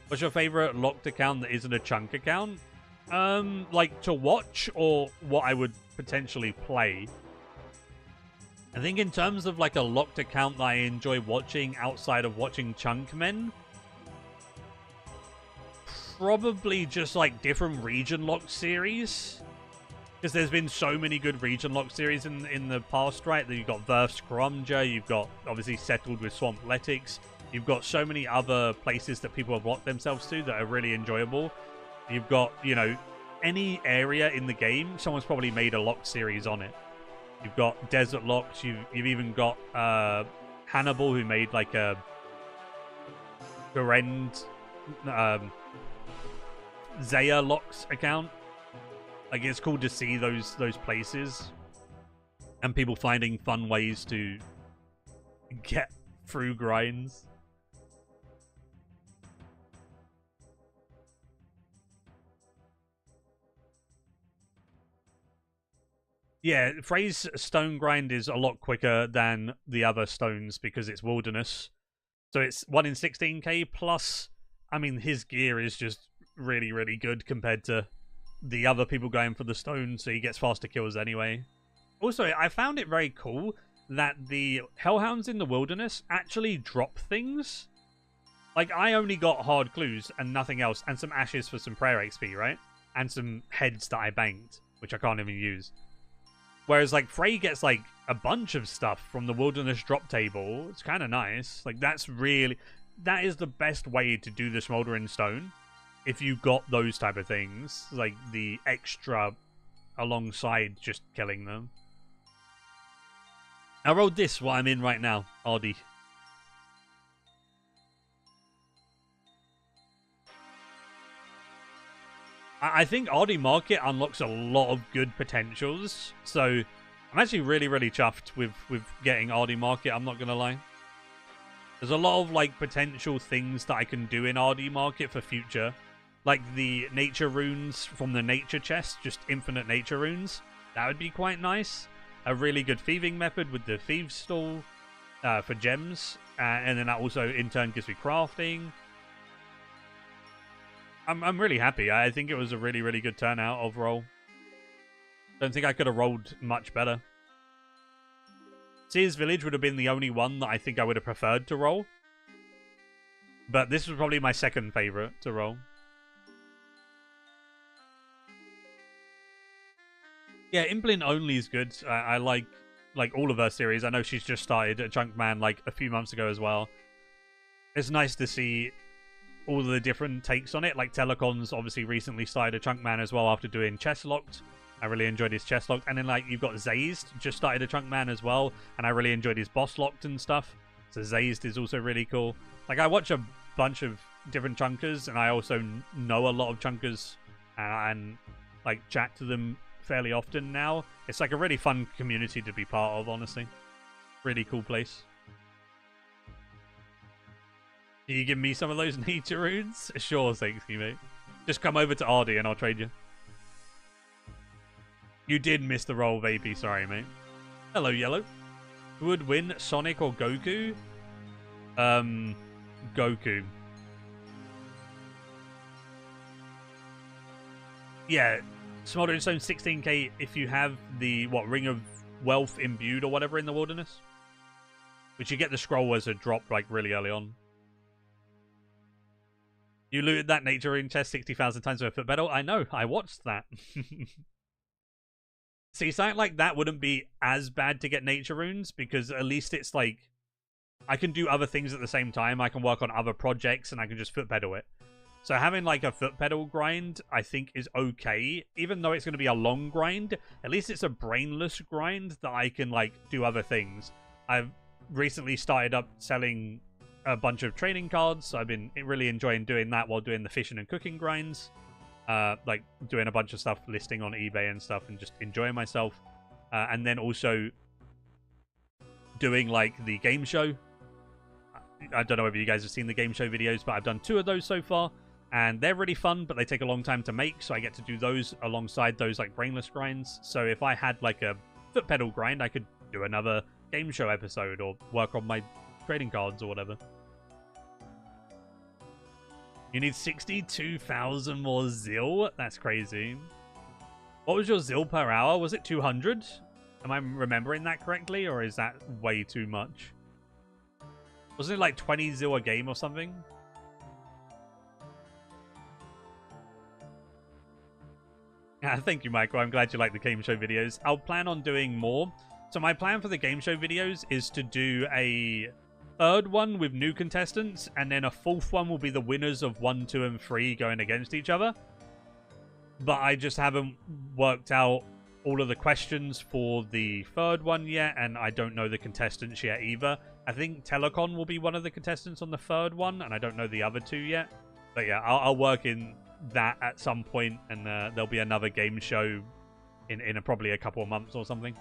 What's your favorite locked account that isn't a chunk account? Like to watch or what I would potentially play? I think in terms of like a locked account that I enjoy watching outside of watching chunk men, probably just like different region locked series. Because there's been so many good region lock series in the past, right? That you've got Verf's Karumja, you've got obviously Settled with Swampletics, you've got so many other places that people have locked themselves to that are really enjoyable. You've got, you know, any area in the game, someone's probably made a locked series on it. You've got Desert Locks, you've even got Hannibal, who made like a Garend Zaya Locks account. Like, it's cool to see those places and people finding fun ways to get through grinds. Yeah, Frey's stone grind is a lot quicker than the other stones because it's wilderness. So it's 1 in 16k plus, I mean, his gear is just really, really good compared to the other people going for the stone, so he gets faster kills anyway. Also, I found it very cool that the Hellhounds in the wilderness actually drop things. Like, I only got hard clues and nothing else, and some ashes for some prayer XP, right? And some heads that I banked, which I can't even use. Whereas, like, Frey gets, like, a bunch of stuff from the wilderness drop table. It's kind of nice. Like, that's really... That is the best way to do the Smoldering Stone. If you got those type of things, like the extra alongside just killing them. I rolled this, what I'm in right now, Ardy. I think Ardy Market unlocks a lot of good potentials, so I'm actually really, really chuffed with getting Ardy Market, I'm not going to lie. There's a lot of like potential things that I can do in Ardy Market for future. Like the nature runes from the nature chest, just infinite nature runes. That would be quite nice. A really good thieving method with the thieves stall. for gems, and then that also in turn gives me crafting. I'm really happy. I think it was a really, really good turnout overall. Don't think I could have rolled much better. Sears Village would have been the only one that I think I would have preferred to roll. But this was probably my second favorite to roll. Yeah, Implin only is good. I like all of her series. I know she's just started at Junkman like a few months ago as well. It's nice to see all the different takes on it. Like Telecon's obviously recently started a Chunkman as well after doing Chess Locked. I really enjoyed his Chess Locked. And then like you've got Zazed just started a Chunkman as well, and I really enjoyed his Boss Locked and stuff. So Zazed is also really cool. Like I watch a bunch of different chunkers, and I also know a lot of chunkers and like chat to them fairly often now. It's like a really fun community to be part of, honestly. Really cool place. Can you give me some of those nature runes? Sure, thanks, mate. Just come over to Ardy and I'll trade you. You did miss the roll, Vapey. Sorry, mate. Hello, Yellow. Who would win, Sonic or Goku? Goku. Yeah, Smoldering Stone 16k if you have the, Ring of Wealth imbued or whatever in the Wilderness. Which you get the scroll as a drop, like, really early on. You looted that nature rune chest 60,000 times with a foot pedal? I know, I watched that. See, something like that wouldn't be as bad to get nature runes, because at least it's like, I can do other things at the same time. I can work on other projects, and I can just foot pedal it. So having like a foot pedal grind, I think is okay. Even though it's going to be a long grind, at least it's a brainless grind that I can like do other things. I've recently started up selling a bunch of trading cards, so I've been really enjoying doing that while doing the fishing and cooking grinds. Like doing a bunch of stuff, listing on eBay and stuff, and just enjoying myself. And then also doing like the game show. I don't know whether you guys have seen the game show videos, but I've done 2 of those so far. And they're really fun, but they take a long time to make, so I get to do those alongside those like brainless grinds. So if I had like a foot pedal grind, I could do another game show episode or work on my trading cards or whatever. You need 62,000 more Zil? That's crazy. What was your Zil per hour? Was it 200? Am I remembering that correctly, or is that way too much? Wasn't it like 20 Zil a game or something? Thank you, Michael. I'm glad you like the game show videos. I'll plan on doing more. So my plan for the game show videos is to do a 3rd one with new contestants, and then a 4th one will be the winners of 1, 2, and 3 going against each other. But I just haven't worked out all of the questions for the 3rd one yet, and I don't know the contestants yet either. I think Telecon will be one of the contestants on the 3rd one, and I don't know the other 2 yet. But yeah, I'll work in that at some point, and there'll be another game show in probably a couple of months or something.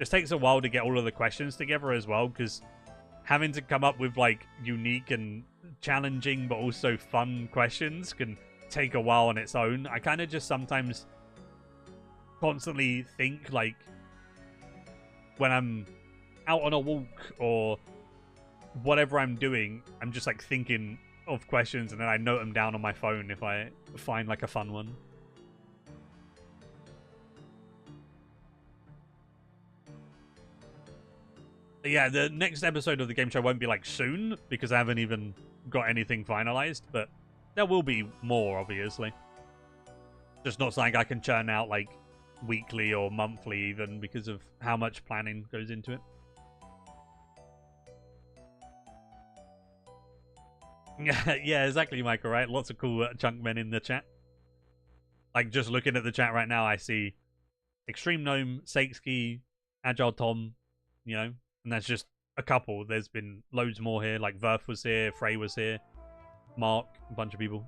It takes a while to get all of the questions together as well, because having to come up with like unique and challenging but also fun questions can take a while on its own. I kind of just sometimes constantly think, like, when I'm out on a walk or whatever I'm doing, I'm just like thinking of questions, and then I note them down on my phone if I find like a fun one. But yeah, the next episode of the game show won't be like soon, because I haven't even got anything finalized, but there will be more, obviously. Just not something I can churn out like weekly or monthly even, because of how much planning goes into it. Yeah, exactly, Michael, right? Lots of cool chunk men in the chat. Like, just looking at the chat right now, I see Extreme Gnome, Sakeski, Agile Tom, you know, and that's just a couple. There's been loads more here, like Verf was here, Frey was here, Mark, a bunch of people.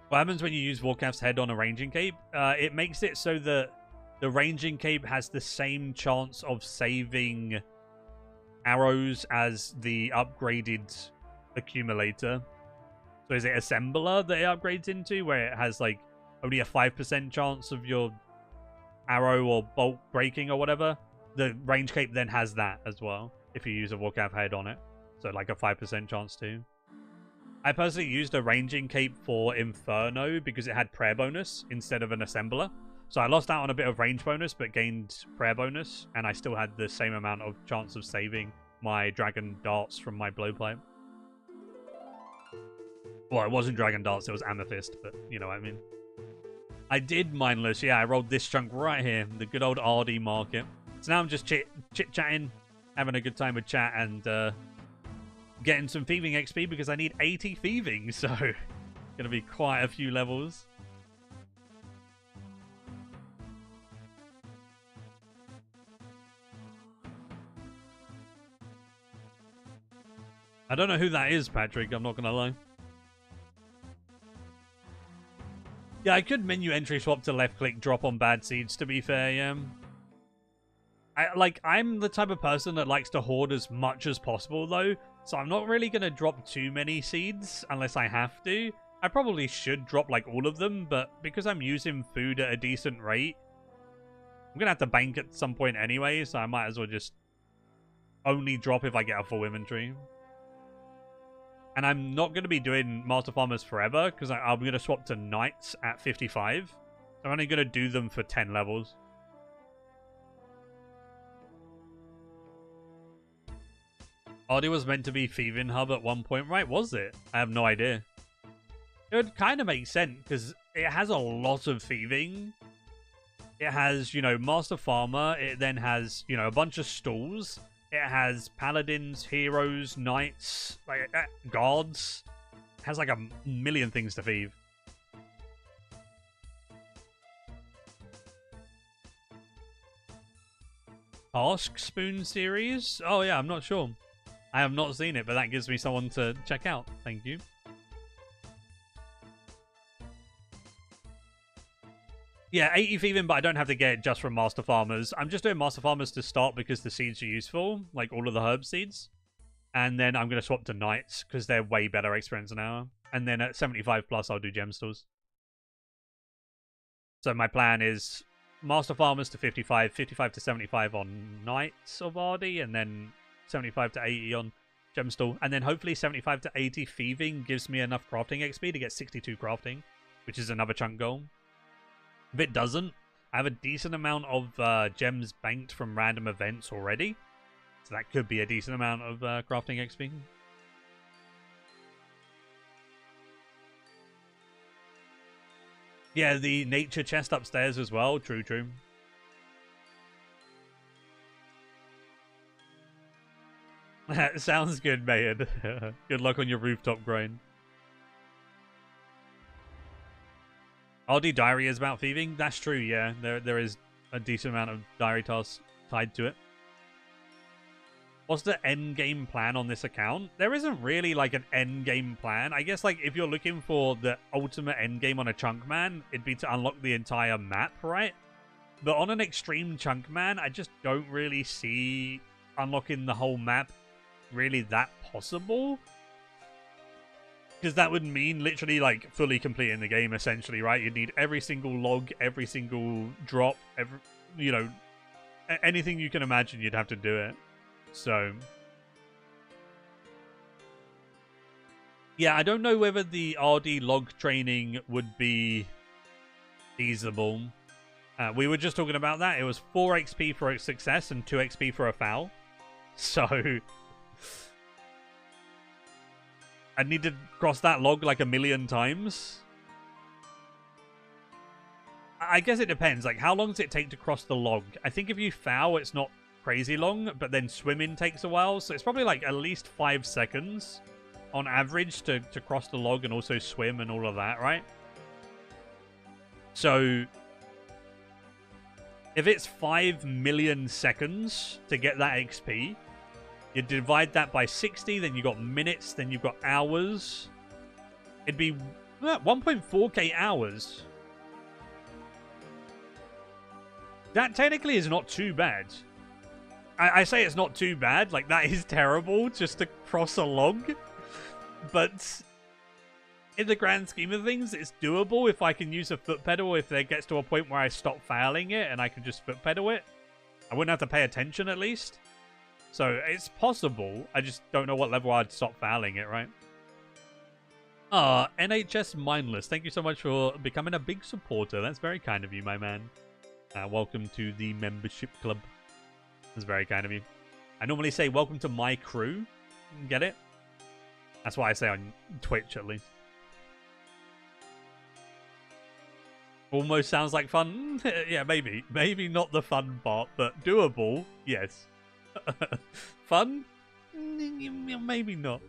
What happens when you use Warcraft's head on a ranging cape? It makes it so that the ranging cape has the same chance of saving arrows as the upgraded accumulator. So is it assembler that it upgrades into, where it has like only a 5% chance of your arrow or bolt breaking or whatever, the range cape then has that as well if you use a Warcav head on it. So like a 5% chance too. I personally used a ranging cape for Inferno because it had prayer bonus instead of an assembler. So I lost out on a bit of range bonus but gained prayer bonus, and I still had the same amount of chance of saving my dragon darts from my blowpipe. Well, it wasn't dragon darts, it was amethyst, but you know what I mean. I did mindless, yeah, I rolled this chunk right here, the good old RD market. So now I'm just chit-chatting, having a good time with chat, and getting some thieving XP because I need 80 thieving, so gonna be quite a few levels. I don't know who that is, Patrick, I'm not gonna lie. Yeah, I could menu entry swap to left click drop on bad seeds, to be fair, yeah. I'm the type of person that likes to hoard as much as possible, though, so I'm not really going to drop too many seeds unless I have to. I probably should drop, like, all of them, but because I'm using food at a decent rate, I'm going to have to bank at some point anyway, so I might as well just only drop if I get a full inventory. And I'm not going to be doing Master Farmers forever, because I'm going to swap to Knights at 55. I'm only going to do them for 10 levels. Oddie was meant to be Thieving Hub at one point, right? Was it? I have no idea. It would kind of make sense, because it has a lot of thieving. It has, you know, Master Farmer. It then has, you know, a bunch of stalls. It has paladins, heroes, knights, like guards. It has like a million things to thieve. Task Spoon series? Oh yeah, I'm not sure. I have not seen it, but that gives me someone to check out. Thank you. Yeah, 80 thieving, but I don't have to get it just from Master Farmers. I'm just doing Master Farmers to start because the seeds are useful, like all of the herb seeds. And then I'm going to swap to Knights because they're way better experience an hour. And then at 75 plus, I'll do Gem Stores. So my plan is Master Farmers to 55, 55 to 75 on Knights of Ardy, and then 75 to 80 on Gemstall. And then hopefully 75 to 80 thieving gives me enough crafting XP to get 62 crafting, which is another chunk goal. If it doesn't, I have a decent amount of gems banked from random events already. So that could be a decent amount of crafting XP. Yeah, the nature chest upstairs as well. True, true. Sounds good, Mayad. Good luck on your rooftop grind. RD Diary is about thieving? That's true, yeah. There is a decent amount of diary tasks tied to it. What's the end game plan on this account? There isn't really like an end game plan. I guess like if you're looking for the ultimate end game on a chunk man, it'd be to unlock the entire map, right? But on an extreme chunk man, I just don't really see unlocking the whole map really that possible. Because that would mean literally like fully completing the game essentially, right? You'd need every single log, every single drop, every, you know, anything you can imagine, you'd have to do it. So yeah, I don't know whether the RD log training would be feasible. We were just talking about that. It was 4 XP for a success and 2 XP for a foul. So I need to cross that log like a million times. I guess it depends. Like, how long does it take to cross the log? I think if you foul, it's not crazy long, but then swimming takes a while. So it's probably like at least 5 seconds on average to cross the log and also swim and all of that, right? So if it's 5 million seconds to get that XP, you divide that by 60, then you've got minutes, then you've got hours. It'd be 1.4k hours. That technically is not too bad. I say it's not too bad. Like, that is terrible just to cross a log. But in the grand scheme of things, it's doable if I can use a foot pedal. If it gets to a point where I stop fouling it and I can just foot pedal it, I wouldn't have to pay attention at least. So it's possible. I just don't know what level I'd stop fouling it, right? NHS Mindless, thank you so much for becoming a big supporter. That's very kind of you, my man. Welcome to the membership club. That's very kind of you. I normally say welcome to my crew. Get it? That's what I say on Twitch, at least. Almost sounds like fun. Yeah, maybe. Maybe not the fun part, but doable, yes. Fun? Maybe not.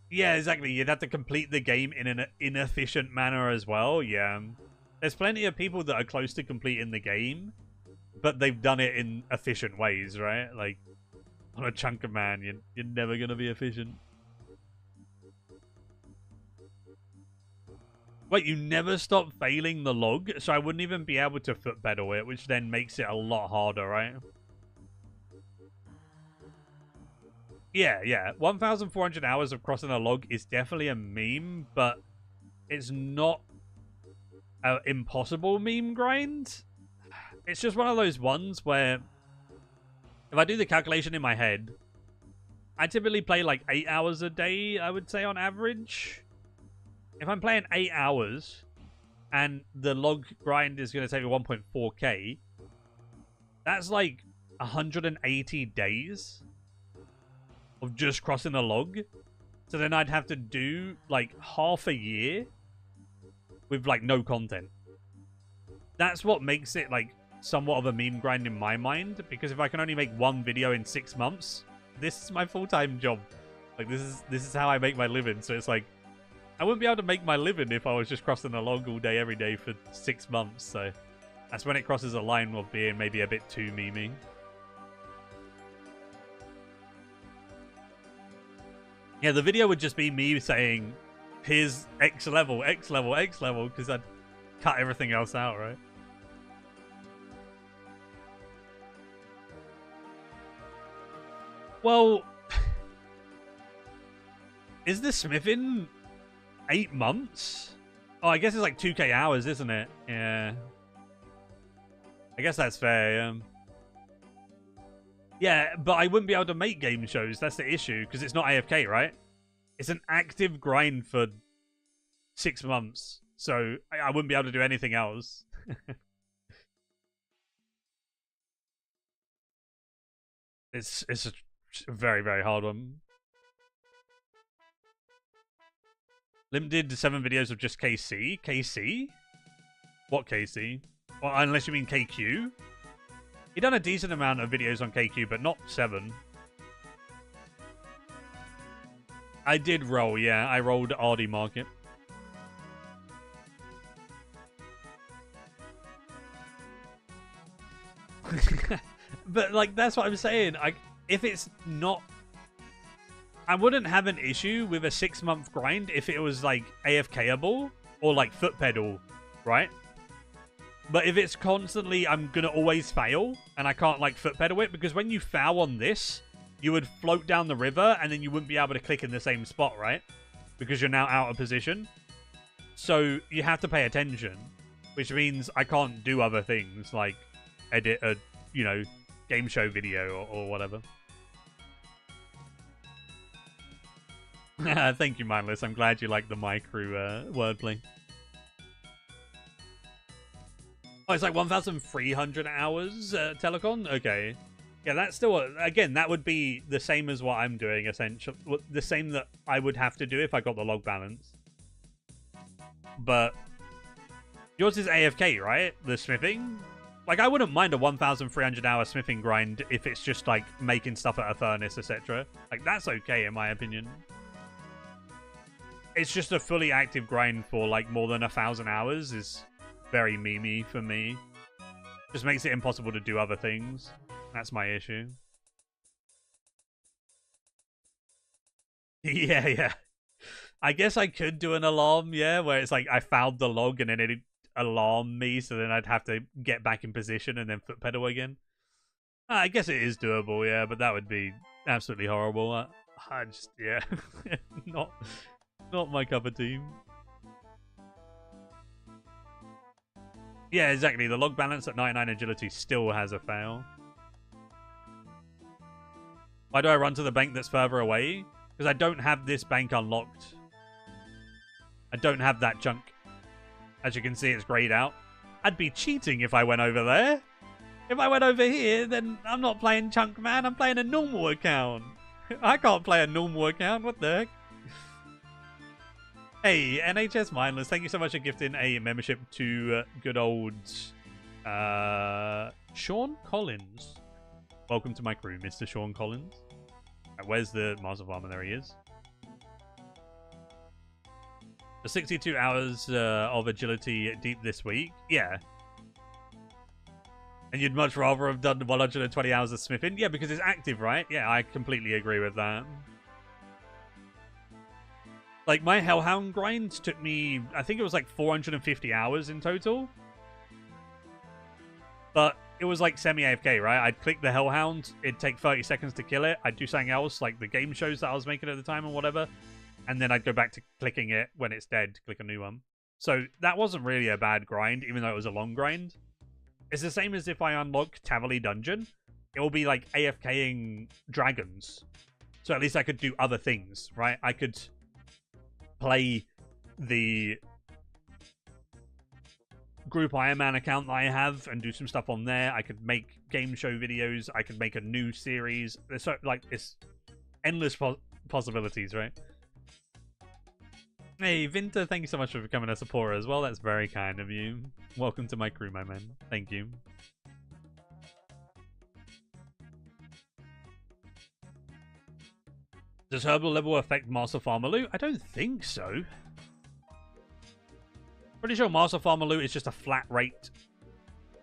Yeah, exactly. You'd have to complete the game in an inefficient manner as well. Yeah. There's plenty of people that are close to completing the game, but they've done it in efficient ways, right? Like, on a chunk of man, you're never going to be efficient. Wait, you never stop failing the log? So I wouldn't even be able to foot pedal it, which then makes it a lot harder, right? Yeah, yeah. 1,400 hours of crossing a log is definitely a meme, but it's not an impossible meme grind. It's just one of those ones where if I do the calculation in my head, I typically play like 8 hours a day, I would say, on average. If I'm playing 8 hours and the log grind is going to take me 1.4k, that's like 180 days of just crossing a log. So then I'd have to do like half a year with like no content. That's what makes it like somewhat of a meme grind in my mind, because if I can only make one video in 6 months, this is my full-time job. Like this is how I make my living. So it's like I wouldn't be able to make my living if I was just crossing a log all day every day for 6 months. So that's when it crosses a line of being maybe a bit too memey. Yeah, the video would just be me saying, here's X level, X level, X level, because I'd cut everything else out, right? Well, is the smithing 8 months? Oh, I guess it's like 2k hours, isn't it? Yeah. I guess that's fair, yeah. Yeah, but I wouldn't be able to make game shows. That's the issue, because it's not AFK, right? It's an active grind for 6 months, so I wouldn't be able to do anything else. It's a very, very hard one. Lim did 7 videos of just KC. KC? What KC? Well, unless you mean KQ? He done a decent amount of videos on KQ, but not 7. I did roll, yeah. I rolled RD Market. But, like, that's what I'm saying. If it's not... I wouldn't have an issue with a 6-month grind if it was, like, AFK-able or, like, foot pedal, right? But if it's constantly, I'm going to always fail, and I can't, like, foot pedal it, because when you foul on this, you would float down the river, and then you wouldn't be able to click in the same spot, right? Because you're now out of position. So you have to pay attention, which means I can't do other things, like edit a, you know, game show video or whatever. Thank you, Mindless. I'm glad you like the Maikeru wordplay. Oh, it's like 1,300 hours, Telecon? Okay. Yeah, that's still... again, that would be the same as what I'm doing, essentially. The same that I would have to do if I got the log balance. But... yours is AFK, right? The smithing? Like, I wouldn't mind a 1,300 hour smithing grind if it's just, like, making stuff at a furnace, etc. Like, that's okay, in my opinion. It's just a fully active grind for, like, more than 1,000 hours is... very memey for me. Just makes it impossible to do other things. That's my issue. Yeah, yeah. I guess I could do an alarm, yeah, where it's like I fouled the log and then it'd alarm me, so then I'd have to get back in position and then foot pedal again. I guess it is doable, yeah, but that would be absolutely horrible. I just, yeah, not my cup of tea. Yeah, exactly. The log balance at 99 agility still has a fail. Why do I run to the bank that's further away? Because I don't have this bank unlocked. I don't have that chunk. As you can see, it's grayed out. I'd be cheating if I went over there. If I went over here, then I'm not playing Chunk Man. I'm playing a normal account. I can't play a normal account. What the heck? Hey, NHS Mindless, thank you so much for gifting a membership to good old Sean Collins. Welcome to my crew, Mr. Sean Collins. Right, where's the Master Farmer? There he is. The 62 hours of agility deep this week. Yeah. And you'd much rather have done 120 hours of smithing? Yeah, because it's active, right? Yeah, I completely agree with that. Like, my Hellhound grind took me, I think it was like 450 hours in total. But it was like semi-AFK, right? I'd click the Hellhound, it'd take 30 seconds to kill it. I'd do something else, like the game shows that I was making at the time or whatever. And then I'd go back to clicking it when it's dead to click a new one. So that wasn't really a bad grind, even though it was a long grind. It's the same as if I unlock Tavali Dungeon. It will be like AFKing dragons. So at least I could do other things, right? I could play the group Iron Man account that I have and do some stuff on there. I could make game show videos. I could make a new series. There's so, like, it's endless possibilities, right? Hey, Vinta, thank you so much for becoming a supporter as well. That's very kind of you. Welcome to my crew, my man. Thank you. Does Herbal level affect Master Farmer loot? I don't think so. Pretty sure Master Farmer loot is just a flat rate.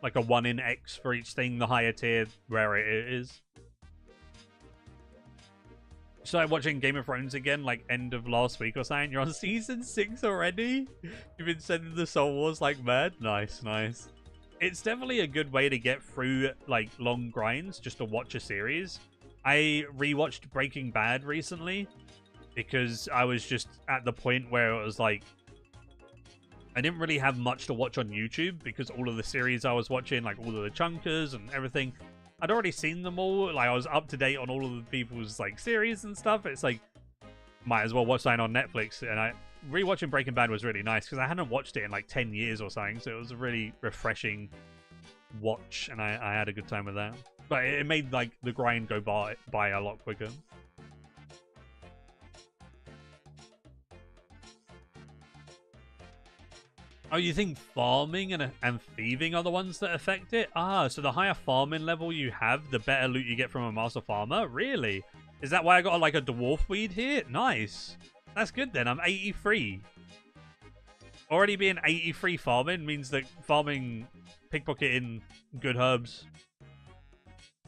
Like a 1 in X for each thing. The higher tier, rarer it is. Started watching Game of Thrones again, like end of last week or something. You're on season 6 already? You've been sending the Soul Wars like mad? Nice, nice. It's definitely a good way to get through like long grinds, just to watch a series. I rewatched Breaking Bad recently because I was just at the point where it was like I didn't really have much to watch on YouTube because all of the series I was watching, like all of the chunkers and everything, I'd already seen them all. Like, I was up to date on all of the people's like series and stuff. It's like, might as well watch something on Netflix. And rewatching Breaking Bad was really nice because I hadn't watched it in like 10 years or something. So it was a really refreshing watch, and I had a good time with that. But it made like the grind go by a lot quicker. Oh, you think farming and thieving are the ones that affect it? Ah, so the higher farming level you have, the better loot you get from a Master Farmer? Really? Is that why I got like a dwarf weed here? Nice. That's good then. I'm 83. Already being 83 farming means that farming pickpocketing good herbs.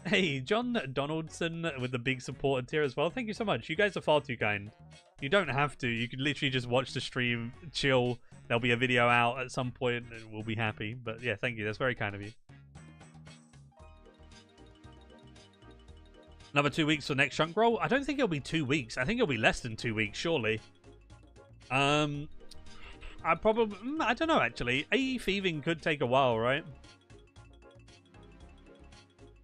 Hey, John Donaldson with the big supported tier as well. Thank you so much. You guys are far too kind. You don't have to. You can literally just watch the stream, chill. There'll be a video out at some point and we'll be happy. But yeah, thank you. That's very kind of you. Another 2 weeks for next chunk roll? I don't think it'll be 2 weeks. I think it'll be less than 2 weeks, surely. I don't know, actually. AE thieving could take a while, right?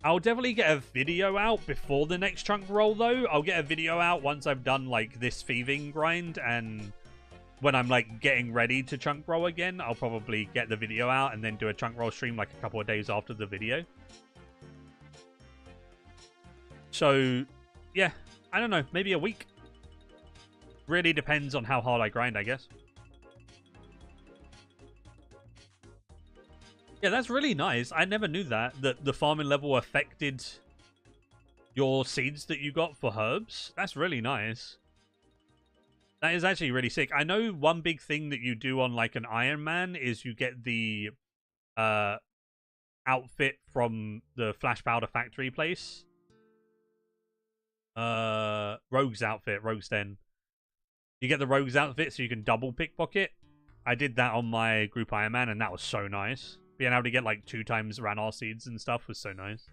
I'll definitely get a video out before the next chunk roll, though. I'll get a video out once I've done, like, this thieving grind, and when I'm, like, getting ready to chunk roll again, I'll probably get the video out and then do a chunk roll stream, like, a couple of days after the video. So, yeah, I don't know, maybe a week. Really depends on how hard I grind, I guess. Yeah, that's really nice. I never knew that the farming level affected your seeds that you got for herbs. That's really nice. That is actually really sick. I know one big thing that you do on like an Iron Man is you get the outfit from the Flash Powder Factory place. Rogue's outfit, Rogue's Den. You get the Rogue's outfit so you can double pickpocket. I did that on my group Iron Man and that was so nice. Being able to get like 2 times Ranar seeds and stuff was so nice.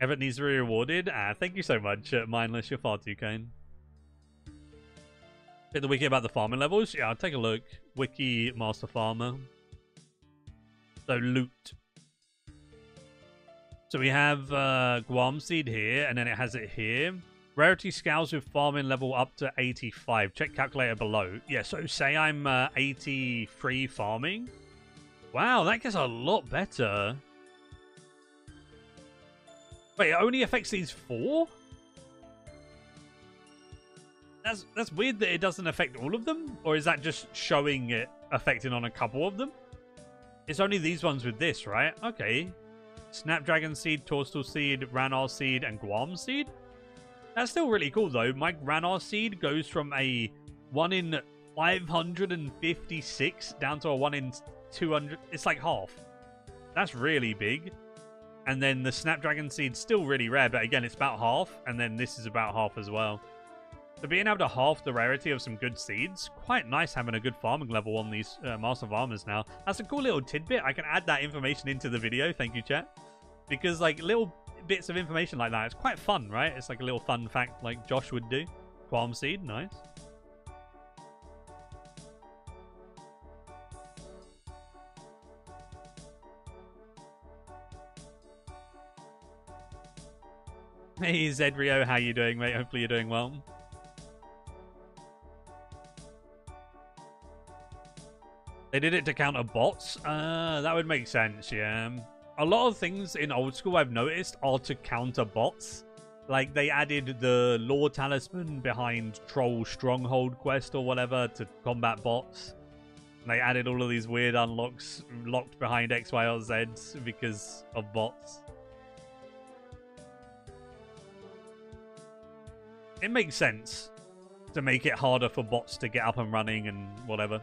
Effort needs to be rewarded. Thank you so much, Mindless. You're far too kind. Check the wiki about the farming levels. Yeah, I'll take a look. Wiki Master Farmer. So loot. So we have Guam Seed here, and then it has it here. Rarity scales with farming level up to 85. Check calculator below. Yeah, so say I'm 83 farming. Wow, that gets a lot better. Wait, it only affects these 4? That's weird that it doesn't affect all of them? Or is that just showing it affecting on a couple of them? It's only these ones with this, right? Okay. Snapdragon Seed, Torstal Seed, Ranar Seed, and Guam Seed? That's still really cool, though. My Ranar Seed goes from a 1 in 556 down to a 1 in 200. It's like half. That's really big. And then the Snapdragon Seed's still really rare, but again, it's about half. And then this is about half as well. So being able to half the rarity of some good seeds, quite nice having a good farming level on these Master Farmers now. That's a cool little tidbit. I can add that information into the video. Thank you, chat. Because like little bits of information like that, it's quite fun, right? It's like a little fun fact like Josh would do. Qualm Seed, nice. Hey Zedrio, how you doing, mate? Hopefully you're doing well. They did it to counter bots? That would make sense, yeah. A lot of things in old school I've noticed are to counter bots. Like, they added the lore talisman behind Troll Stronghold quest or whatever to combat bots. And they added all of these weird unlocks locked behind X, Y, or Z because of bots. It makes sense to make it harder for bots to get up and running and whatever.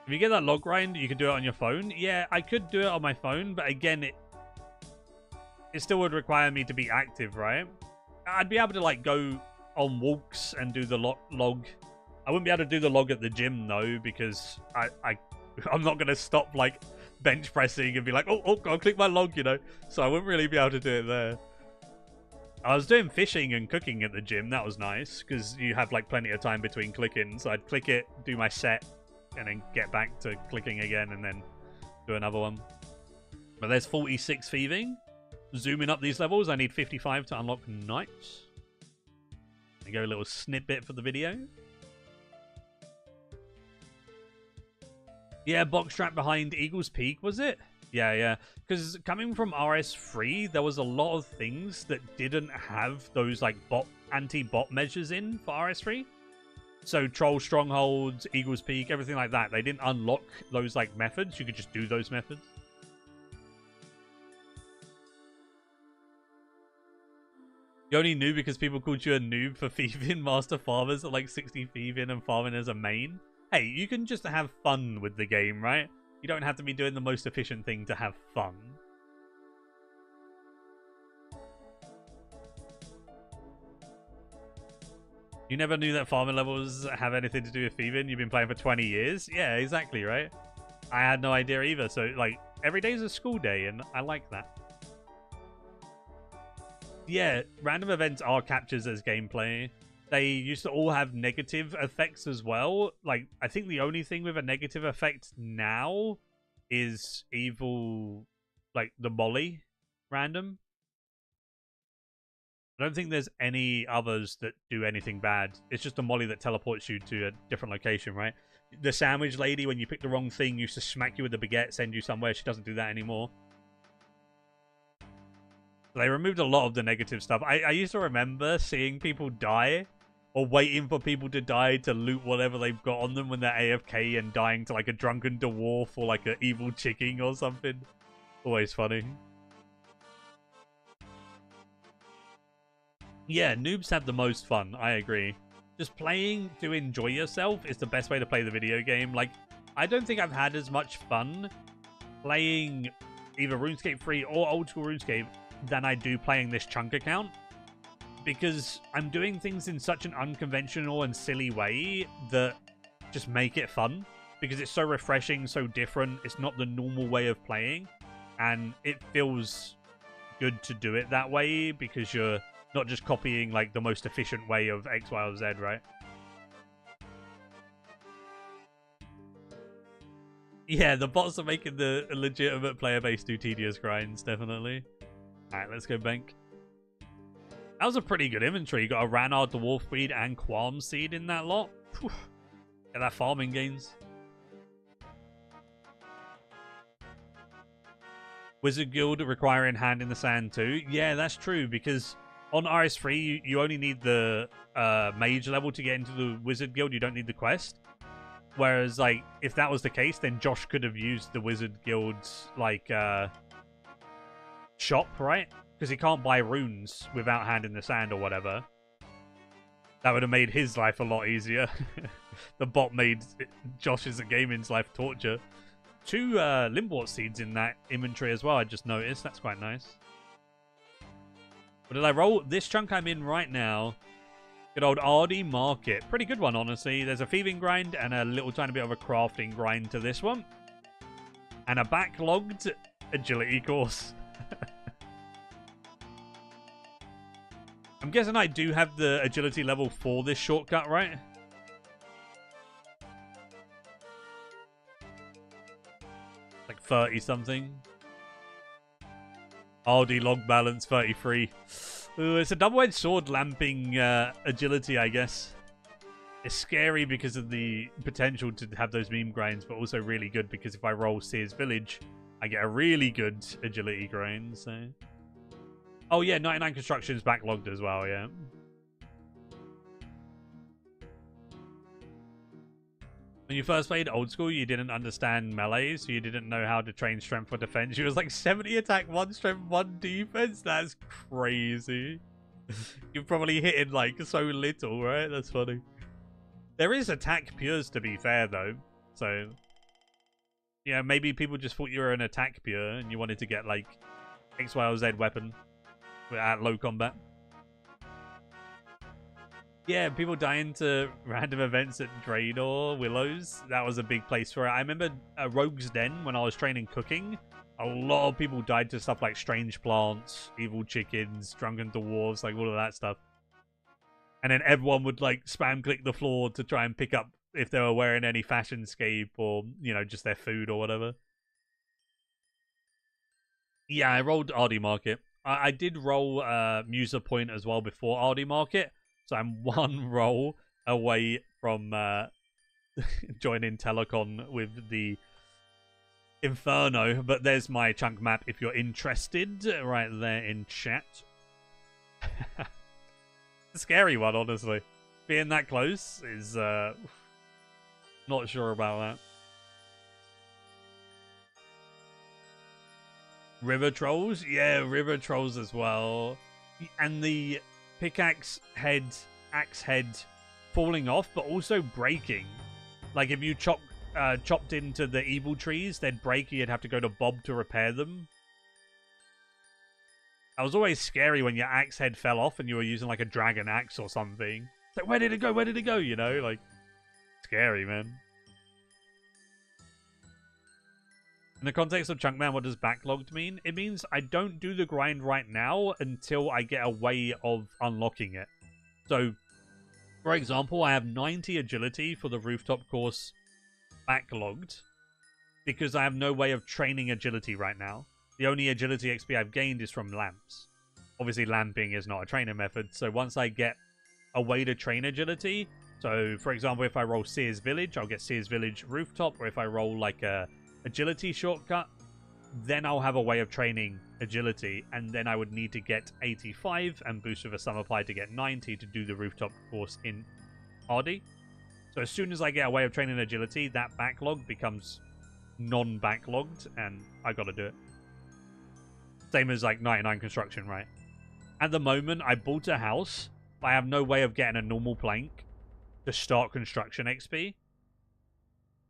If you get that log grind, you can do it on your phone. Yeah, I could do it on my phone, but again, it still would require me to be active, right? I'd be able to like go on walks and do the log. I wouldn't be able to do the log at the gym though, because I'm not gonna stop like bench pressing and be like, oh, I'll click my log, you know. So I wouldn't really be able to do it there. I was doing fishing and cooking at the gym. That was nice because you have like plenty of time between clicking. So I'd click it, do my set, and then get back to clicking again and then do another one. But there's 46 thieving. Zooming up these levels, I need 55 to unlock knights. There you go, a little snippet for the video. Yeah, box trap behind Eagle's Peak, was it? Yeah. Because coming from RS3, there was a lot of things that didn't have those like anti-bot measures in for RS3. So Troll Strongholds, Eagle's Peak, everything like that. They didn't unlock those like methods. You could just do those methods. You only knew because people called you a noob for thieving Master Farmers at like 60 thieving and farming as a main. Hey, you can just have fun with the game, right? You don't have to be doing the most efficient thing to have fun. You never knew that farming levels have anything to do with thieving? You've been playing for 20 years? Yeah, exactly, right? I had no idea either. So, like, every day is a school day, and I like that. Yeah, random events are captures as gameplay. They used to all have negative effects as well. Like, I think the only thing with a negative effect now is evil, like, the Molly random. I don't think there's any others that do anything bad. It's just a Molly that teleports you to a different location, right? The sandwich lady, when you pick the wrong thing, used to smack you with the baguette, send you somewhere. She doesn't do that anymore. They removed a lot of the negative stuff. I used to remember seeing people die or waiting for people to die to loot whatever they've got on them when they're AFK and dying to like a drunken dwarf or like an evil chicken or something. Always funny. Yeah, noobs have the most fun. I agree. Just playing to enjoy yourself is the best way to play the video game. Like, I don't think I've had as much fun playing either RuneScape 3 or old school RuneScape than I do playing this chunk account. Because I'm doing things in such an unconventional and silly way that just make it fun. Because it's so refreshing, so different. It's not the normal way of playing. and it feels good to do it that way because you're not just copying like the most efficient way of X, Y, or Z, right? Yeah, the bots are making the legitimate player base do tedious grinds, definitely. Alright, let's go bank. That was a pretty good inventory. You got a Ranard Dwarf Breed and Qualm Seed in that lot. Whew. Get that farming gains. Wizard Guild requiring Hand in the Sand too. Yeah, that's true, because on RS3, you only need the mage level to get into the Wizard Guild. You don't need the quest. Whereas, like, if that was the case, then Josh could have used the Wizard Guild's, like, shop, right? Because he can't buy runes without Hand in the Sand or whatever. That would have made his life a lot easier. The bot made Josh's and Gaming's life torture. 2 Limbwort seeds in that inventory as well, I just noticed. That's quite nice. What did I roll? This chunk I'm in right now. Good old Ardy Market. Pretty good one, honestly. There's a thieving grind and a little tiny bit of a crafting grind to this one. And a backlogged agility course. I'm guessing I do have the agility level for this shortcut, right? Like 30 something. RD log balance 33. Ooh, it's a double-edged sword lamping agility, I guess. It's scary because of the potential to have those meme grinds, but also really good because if I roll Sears Village, I get a really good agility grind. So, oh yeah, 99 construction's backlogged as well. Yeah. When you first played old school, you didn't understand melee, so you didn't know how to train strength for defense. You was like 70 attack, 1 strength, 1 defense. That's crazy. You've probably hit it like so little, right? That's funny. There is attack pures, to be fair, though. So, yeah, maybe people just thought you were an attack pure and you wanted to get like X, Y, or Z weapon at low combat. Yeah, people dying to random events at Draenor, Willows. That was a big place for it. I remember Rogue's Den, when I was training cooking, a lot of people died to stuff like strange plants, evil chickens, drunken dwarves, like all of that stuff. And then everyone would like spam click the floor to try and pick up if they were wearing any fashionscape or, you know, just their food or whatever. Yeah, I rolled RD Market. I did roll Muser Point as well before RD Market. So I'm 1 roll away from joining Telecon with the Inferno. But there's my chunk map if you're interested, right there in chat. A scary one, honestly. Being that close is not sure about that. River Trolls? Yeah, River Trolls as well. And the pickaxe head, axe head falling off, but also breaking. Like if you chopped into the evil trees, they'd break. You'd have to go to Bob to repair them. That was always scary when your axe head fell off and you were using like a dragon axe or something. It's like, where did it go? Where did it go? You know, like, scary, man. In the context of Chunkman, what does backlogged mean? It means I don't do the grind right now until I get a way of unlocking it. So, for example, I have 90 agility for the rooftop course backlogged because I have no way of training agility right now. The only agility XP I've gained is from lamps. Obviously, lamping is not a training method, so once I get a way to train agility, so for example, if I roll Sears Village, I'll get Sears Village rooftop, or if I roll like a agility shortcut, then I'll have a way of training agility, and then I would need to get 85 and boost with a sum applied to get 90 to do the rooftop course in RD. So as soon as I get a way of training agility, that backlog becomes non-backlogged, and I gotta do it. Same as like 99 construction, right? At the moment, I bought a house, but I have no way of getting a normal plank to start construction XP.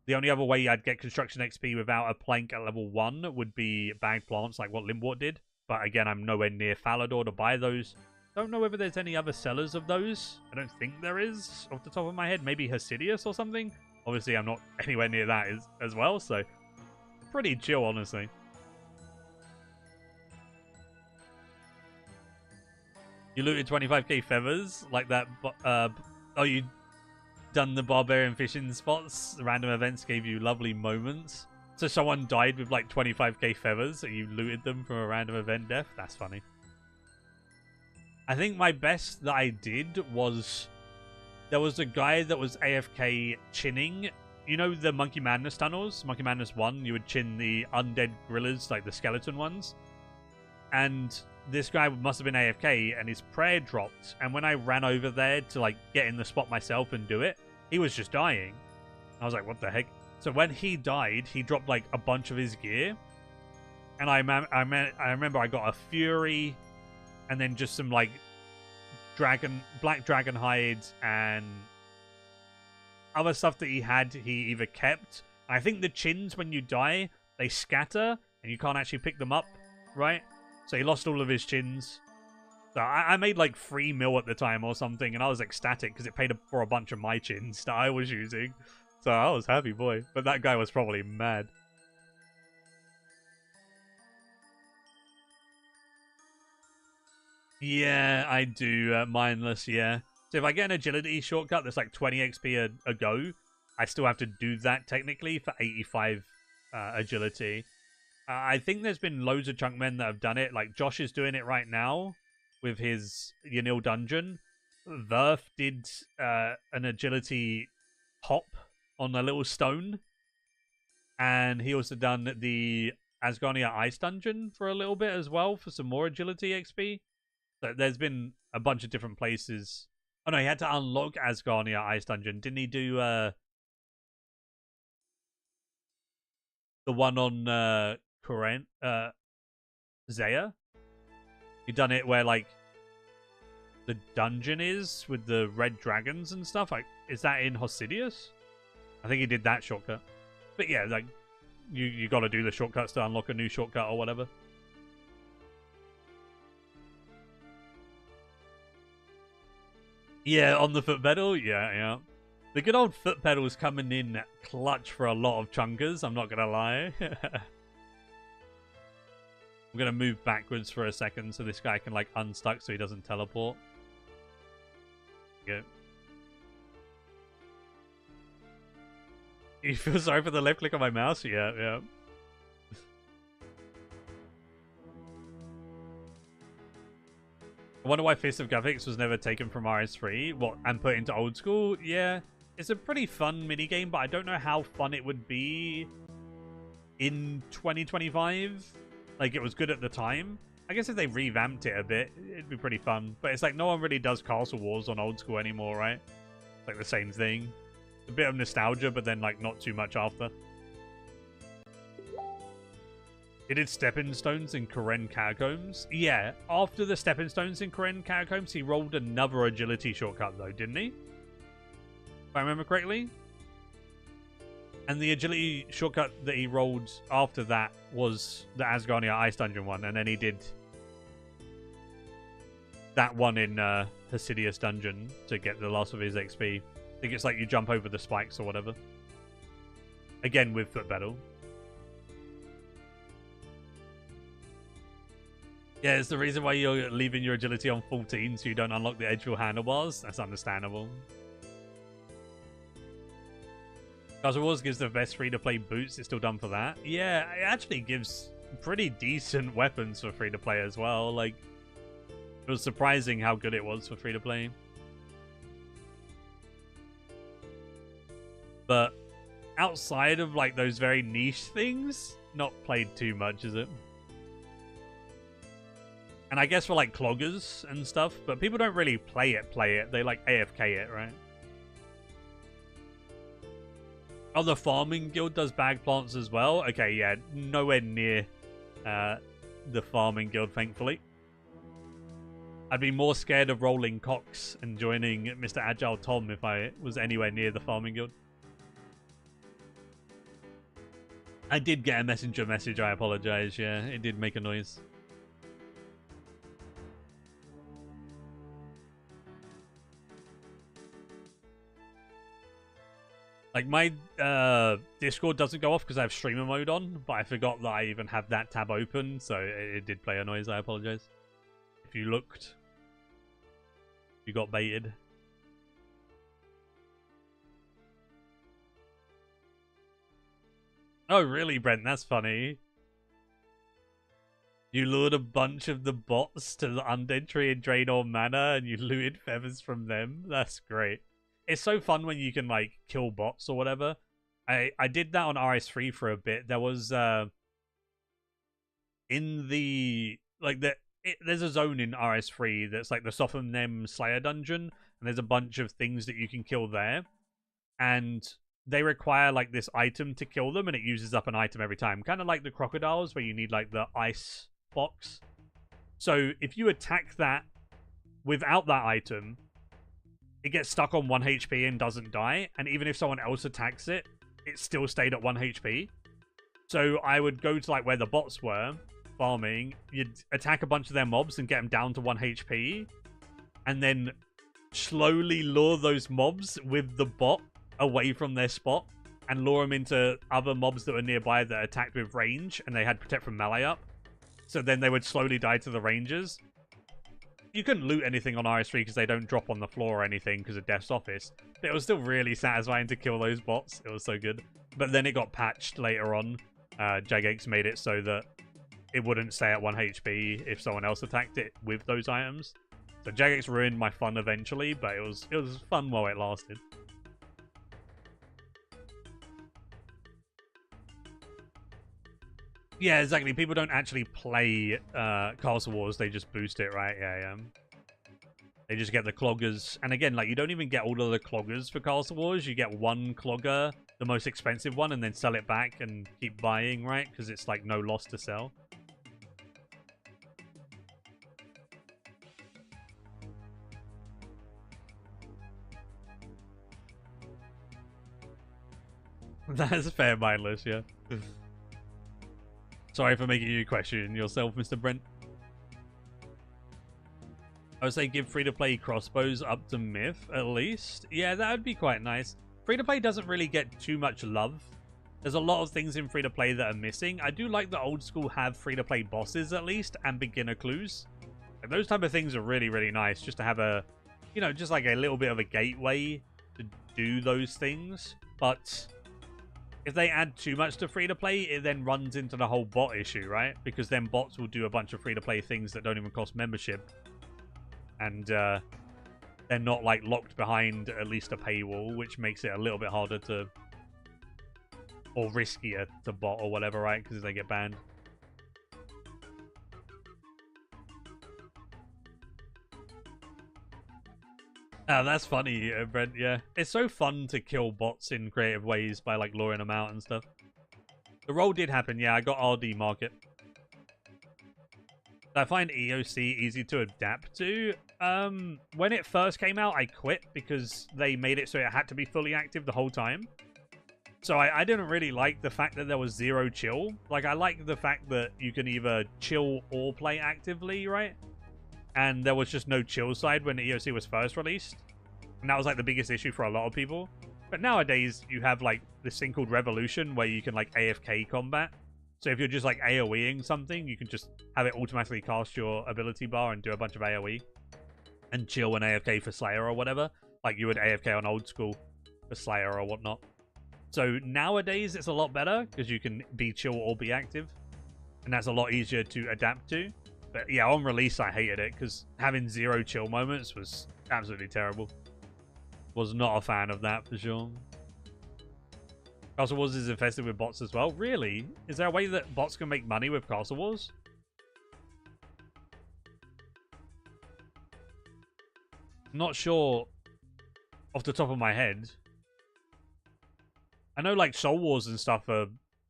The only other way I'd get construction XP without a plank at level 1 would be bagged plants, like what Limbwort did. But again, I'm nowhere near Falador to buy those. Don't know whether there's any other sellers of those. I don't think there is, off the top of my head. Maybe Hasidius or something. Obviously, I'm not anywhere near that as well, so pretty chill, honestly. You looted 25k feathers like that. Oh, you done the barbarian fishing spots. Random events gave you lovely moments. So someone died with like 25k feathers, and you looted them from a random event death. That's funny. I think my best that I did was there was a guy that was AFK chinning. You know the Monkey Madness tunnels? Monkey Madness 1, you would chin the undead gorillas, like the skeleton ones. And this guy must have been AFK, and his prayer dropped. And when I ran over there to like get in the spot myself and do it, he was just dying. I was like, what the heck? So when he died, he dropped like a bunch of his gear. And I remember I got a Fury, and then just some like black dragon hides and other stuff that he had, he either kept. I think the chins, when you die, they scatter and you can't actually pick them up, right? So he lost all of his chins. So I made like 3 mil at the time or something, and I was ecstatic because it paid for a bunch of my chins that I was using. So I was happy, boy. But that guy was probably mad. Yeah, I do. Mindless, yeah. So if I get an agility shortcut that's like 20 XP a go, I still have to do that technically for 85 agility. I think there's been loads of chunk men that have done it. Like Josh is doing it right now with his Yanil dungeon. Verf did an agility hop on a little stone. And he also done the Asgardia Ice dungeon for a little bit as well for some more agility XP. So there's been a bunch of different places. Oh no, he had to unlock Asgardia Ice Dungeon. Didn't he do the one on Zaya? He done it where like the dungeon is with the red dragons and stuff. Like, is that in Hosidius? I think he did that shortcut. But yeah, like you got to do the shortcuts to unlock a new shortcut or whatever. Yeah, on the foot pedal, yeah. The good old foot pedal's coming in clutch for a lot of chunkers, I'm not gonna lie. I'm gonna move backwards for a second so this guy can like unstuck so he doesn't teleport. Yeah. You feel sorry for the left click on my mouse? Yeah. I wonder why Fist of Graphics was never taken from RS3 and put into old school. Yeah, it's a pretty fun minigame, but I don't know how fun it would be in 2025. Like, it was good at the time. I guess if they revamped it a bit, it'd be pretty fun. But it's like no one really does Castle Wars on old school anymore, right? It's like the same thing. A bit of nostalgia, but then like not too much after. He did Stepping Stones in Karen Catacombs. Yeah, after the Stepping Stones in Karen Catacombs, he rolled another agility shortcut, though, didn't he? If I remember correctly. And the agility shortcut that he rolled after that was the Asgardia Ice Dungeon one, and then he did that one in Hosidius Dungeon to get the last of his XP. I think it's like you jump over the spikes or whatever. Again, with foot pedal. Yeah, it's the reason why you're leaving your agility on 14 so you don't unlock the edgefield handlebars. That's understandable. Castle Wars gives the best free-to-play boots. It's still done for that. Yeah, it actually gives pretty decent weapons for free-to-play as well. Like, it was surprising how good it was for free-to-play. But outside of, like, those very niche things, not played too much, is it? And I guess for, like, cloggers and stuff, but people don't really play it. They, like, AFK it, right? Oh, the Farming Guild does bag plants as well? Okay, yeah, nowhere near the Farming Guild, thankfully. I'd be more scared of rolling cocks and joining Mr. Agile Tom if I was anywhere near the Farming Guild. I did get a messenger message, I apologize, yeah, it did make a noise. Like, my Discord doesn't go off because I have streamer mode on, but I forgot that I even have that tab open, so it did play a noise. I apologize. If you looked. You got baited. Oh, really, Brent? That's funny. You lured a bunch of the bots to the undead tree and drained all mana, and you looted feathers from them. That's great. It's so fun when you can, like, kill bots or whatever. I did that on RS3 for a bit. There was, in the, like, there's a zone in RS3 that's, like, the Soften Them Slayer dungeon, and there's a bunch of things that you can kill there. And they require, like, this item to kill them, and it uses up an item every time. Kind of like the crocodiles, where you need, like, the ice box. So if you attack that without that item, it gets stuck on 1 HP and doesn't die. And even if someone else attacks it, it still stayed at 1 HP. So I would go to, like, where the bots were, farming. You'd attack a bunch of their mobs and get them down to 1 HP. And then slowly lure those mobs with the bot away from their spot and lure them into other mobs that were nearby that attacked with range, and they had protect from melee up. So then they would slowly die to the rangers. You couldn't loot anything on RS3 because they don't drop on the floor or anything because of Death's Office. But it was still really satisfying to kill those bots. It was so good. But then it got patched later on. Jagex made it so that it wouldn't stay at 1 HP if someone else attacked it with those items. So Jagex ruined my fun eventually, but it was fun while it lasted. Yeah, exactly. People don't actually play Castle Wars. They just boost it, right? Yeah. They just get the cloggers. And again, like, you don't even get all of the cloggers for Castle Wars. You get one clogger, the most expensive one, and then sell it back and keep buying, right? Because it's, like, no loss to sell. That's fair, mindless, yeah. Sorry for making you question yourself, Mr. Brent. I would say give free-to-play crossbows up to myth, at least. Yeah, that would be quite nice. Free-to-play doesn't really get too much love. There's a lot of things in free-to-play that are missing. I do like the old school have free-to-play bosses, at least, and beginner clues. And those type of things are really, really nice, just to have a, you know, just like a little bit of a gateway to do those things. But if they add too much to free-to-play, it then runs into the whole bot issue, right? Because then bots will do a bunch of free-to-play things that don't even cost membership. And they're not, like, locked behind at least a paywall, which makes it a little bit harder to... or riskier to bot or whatever, right? Because they get banned. Oh, that's funny, Brent, yeah. It's so fun to kill bots in creative ways by, like, luring them out and stuff. The roll did happen, yeah, I got RD market. I find EOC easy to adapt to. When it first came out, I quit because they made it so it had to be fully active the whole time. So I didn't really like the fact that there was 0 chill. Like, I like the fact that you can either chill or play actively, right? And there was just no chill side when EOC was first released. And that was, like, the biggest issue for a lot of people. But nowadays, you have, like, this thing called Revolution where you can, like, AFK combat. So if you're just, like, AoEing something, you can just have it automatically cast your ability bar and do a bunch of AoE. And chill and AFK for Slayer or whatever. Like you would AFK on old school for Slayer or whatnot. So nowadays, it's a lot better because you can be chill or be active. And that's a lot easier to adapt to. But yeah, on release, I hated it because having 0 chill moments was absolutely terrible. Was not a fan of that for sure. Castle Wars is infested with bots as well. Really? Is there a way that bots can make money with Castle Wars? Not sure off the top of my head. I know, like, Soul Wars and stuff are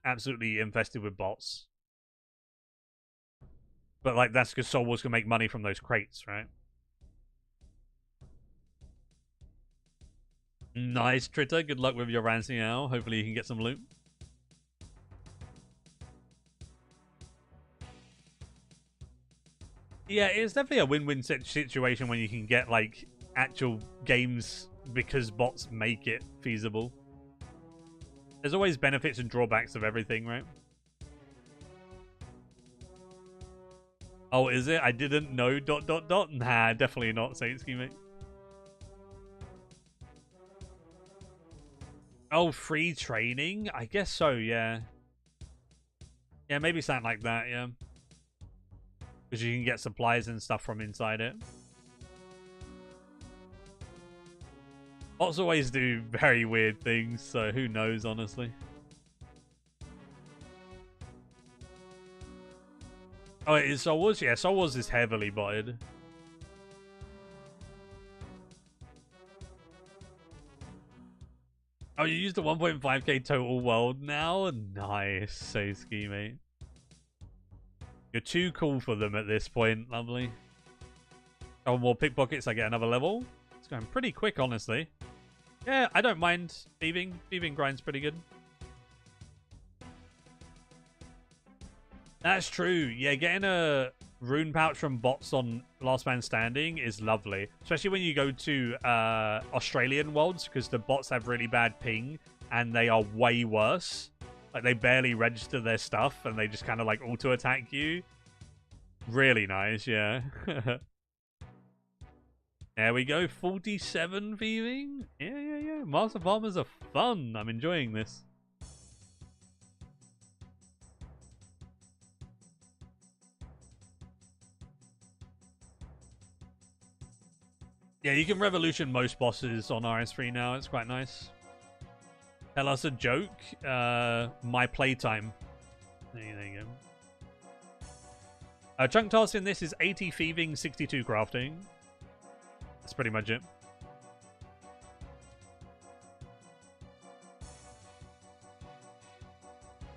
absolutely infested with bots. But, like, that's because Soul Wars can make money from those crates, right? Nice, Tritter. Good luck with your Rancial. Hopefully you can get some loot. Yeah, it's definitely a win-win situation when you can get, like, actual games because bots make it feasible. There's always benefits and drawbacks of everything, right? Oh, is it? I didn't know ... Nah, definitely not, Saintski, mate. Oh, free training? I guess so, yeah. Yeah, maybe something like that, yeah. Because you can get supplies and stuff from inside it. Bots always do very weird things, so who knows, honestly. Oh, it is Soul Wars? Yeah, Soul Wars is heavily botted. Oh, you used the 1.5k total world now? Nice, Seiski, mate. You're too cool for them at this point, lovely. Oh, more pickpockets, I get another level. It's going pretty quick, honestly. Yeah, I don't mind thieving. Thieving grind's pretty good. That's true. Yeah, getting a rune pouch from bots on Last Man Standing is lovely. Especially when you go to Australian worlds, because the bots have really bad ping, and they are way worse. Like, they barely register their stuff, and they just kind of, like, auto-attack you. Really nice, yeah. There we go, 47 thieving. Yeah. Master Farmers are fun. I'm enjoying this. Yeah, you can revolution most bosses on RS3 now. It's quite nice. Tell us a joke. My playtime. There you go. Chunk task in this is 80 thieving, 62 crafting. That's pretty much it.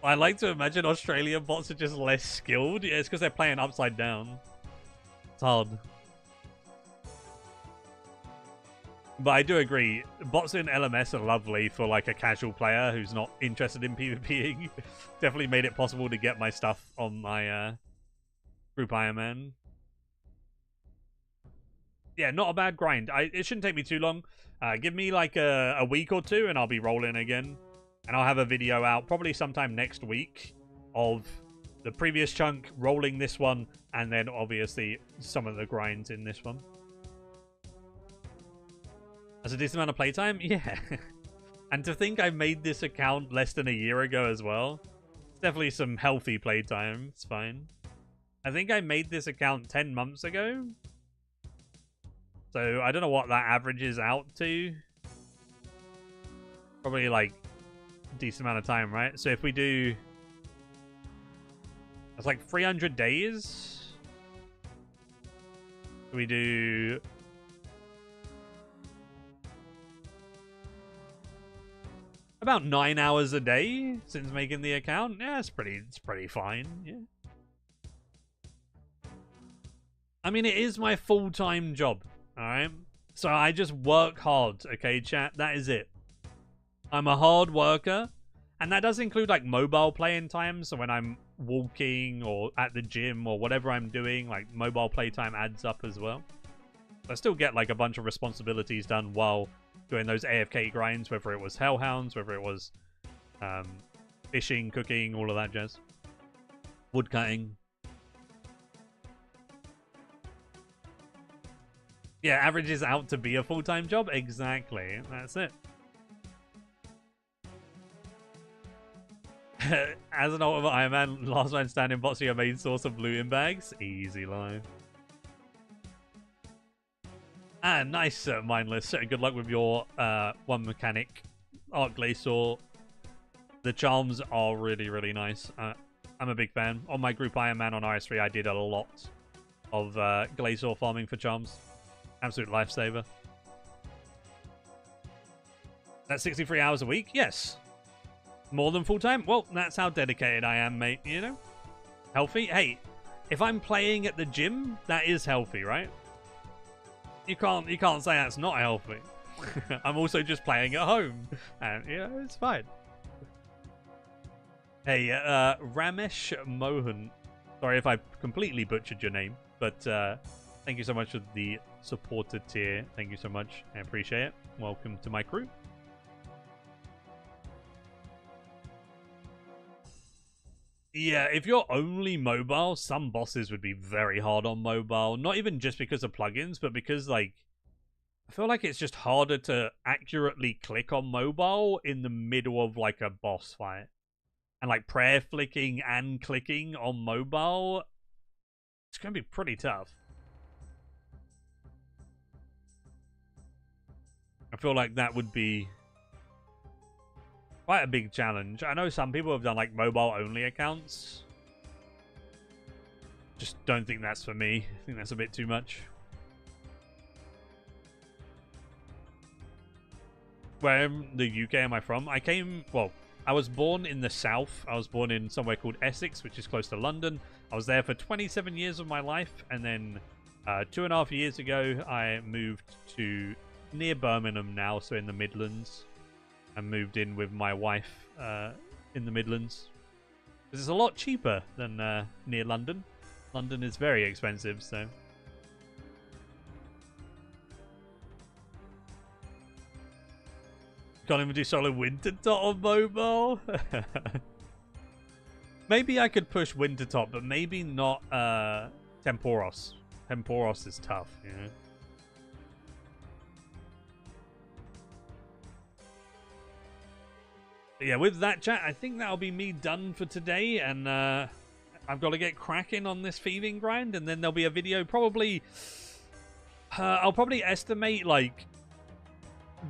I like to imagine Australian bots are just less skilled. Yeah, it's because they're playing upside down. It's hard. But I do agree, bots in LMS are lovely for like a casual player who's not interested in PvPing. Definitely made it possible to get my stuff on my group Iron Man. Yeah, not a bad grind. It shouldn't take me too long. Give me like a week or two and I'll be rolling again. And I'll have a video out probably sometime next week of the previous chunk, rolling this one, and then obviously some of the grinds in this one. As a decent amount of playtime? Yeah. And to think I made this account less than a year ago as well. It's definitely some healthy playtime. It's fine. I think I made this account 10 months ago. So I don't know what that averages out to. Probably like a decent amount of time, right? So if we do... That's like 300 days. We do... About 9 hours a day since making the account. Yeah, it's pretty fine. Yeah. I mean, it is my full-time job. All right. So I just work hard. Okay, chat. That is it. I'm a hard worker, and that does include like mobile playing time. So when I'm walking or at the gym or whatever I'm doing, like mobile playtime adds up as well. I still get like a bunch of responsibilities done while doing those AFK grinds, whether it was hellhounds, whether it was fishing, cooking, all of that jazz. Wood cutting. Yeah, averages out to be a full-time job. Exactly. That's it. As an ultimate Iron Man, Last Man Standing bots are your main source of looting bags. Easy life. Ah, nice, Mindless. Good luck with your one mechanic. Arc Glacier. The charms are really, really nice. I'm a big fan. On my group Iron Man on RS3, I did a lot of Glacier farming for charms. Absolute lifesaver. That's 63 hours a week? Yes. More than full-time? Well, that's how dedicated I am, mate, you know? Healthy? Hey, if I'm playing at the gym, that is healthy, right? You can't say that's not healthy. I'm also just playing at home. And, you know, it's fine. Hey, Ramesh Mohan. Sorry if I completely butchered your name, but thank you so much for the supported tier. Thank you so much. I appreciate it. Welcome to my crew. Yeah, if you're only mobile, some bosses would be very hard on mobile. Not even just because of plugins, but because, like, I feel like it's just harder to accurately click on mobile in the middle of like a boss fight. And like prayer flicking and clicking on mobile, it's going to be pretty tough. I feel like that would be quite a big challenge. I know some people have done like mobile only accounts. Just don't think that's for me. I think that's a bit too much. Where in the UK am I from? I was born in the south. I was born in somewhere called Essex, which is close to London. I was there for 27 years of my life, and then 2.5 years ago, I moved to near Birmingham now, so in the Midlands. I moved in with my wife in the Midlands. Because it's a lot cheaper than near London. London is very expensive, so... Can't even do solo Wintertop on mobile. Maybe I could push Wintertop, but maybe not Temporos. Temporos is tough, you know. But yeah, with that, chat, I think that'll be me done for today, and I've got to get cracking on this thieving grind, and then there'll be a video probably... I'll probably estimate, like...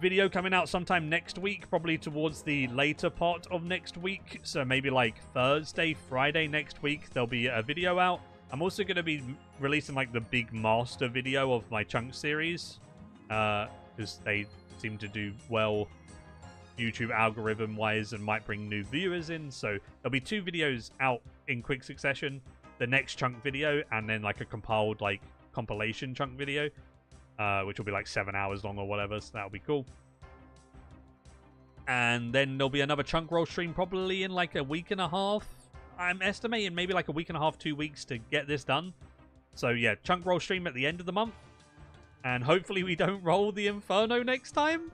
video coming out sometime next week, probably towards the later part of next week, so maybe like Thursday, Friday next week there'll be a video out. I'm also going to be releasing like the big master video of my chunk series, because they seem to do well YouTube algorithm wise and might bring new viewers in, so there'll be 2 videos out in quick succession, the next chunk video and then like a compiled like compilation chunk video. Which will be like 7 hours long or whatever, so that'll be cool. And then there'll be another chunk roll stream probably in like a week and a half. I'm estimating maybe like a week and a half, 2 weeks to get this done. So yeah, chunk roll stream at the end of the month. And hopefully we don't roll the Inferno next time.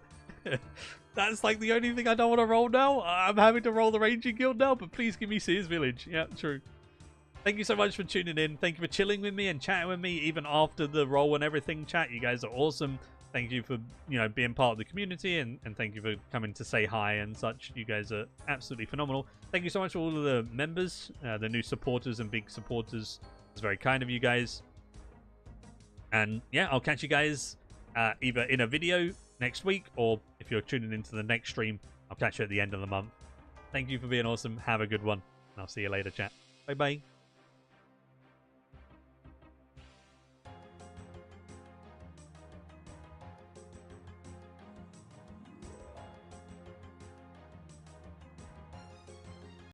That's like the only thing I don't want to roll now. I'm having to roll the Ranging Guild now, but please give me Sears Village. Yeah, true. Thank you so much for tuning in. Thank you for chilling with me and chatting with me even after the roll and everything. Chat, you guys are awesome. Thank you for, you know, being part of the community, and thank you for coming to say hi and such. You guys are absolutely phenomenal. Thank you so much for all of the members, the new supporters and big supporters. It's very kind of you guys. And yeah, I'll catch you guys either in a video next week, or if you're tuning into the next stream, I'll catch you at the end of the month. Thank you for being awesome. Have a good one. And I'll see you later, chat. Bye-bye.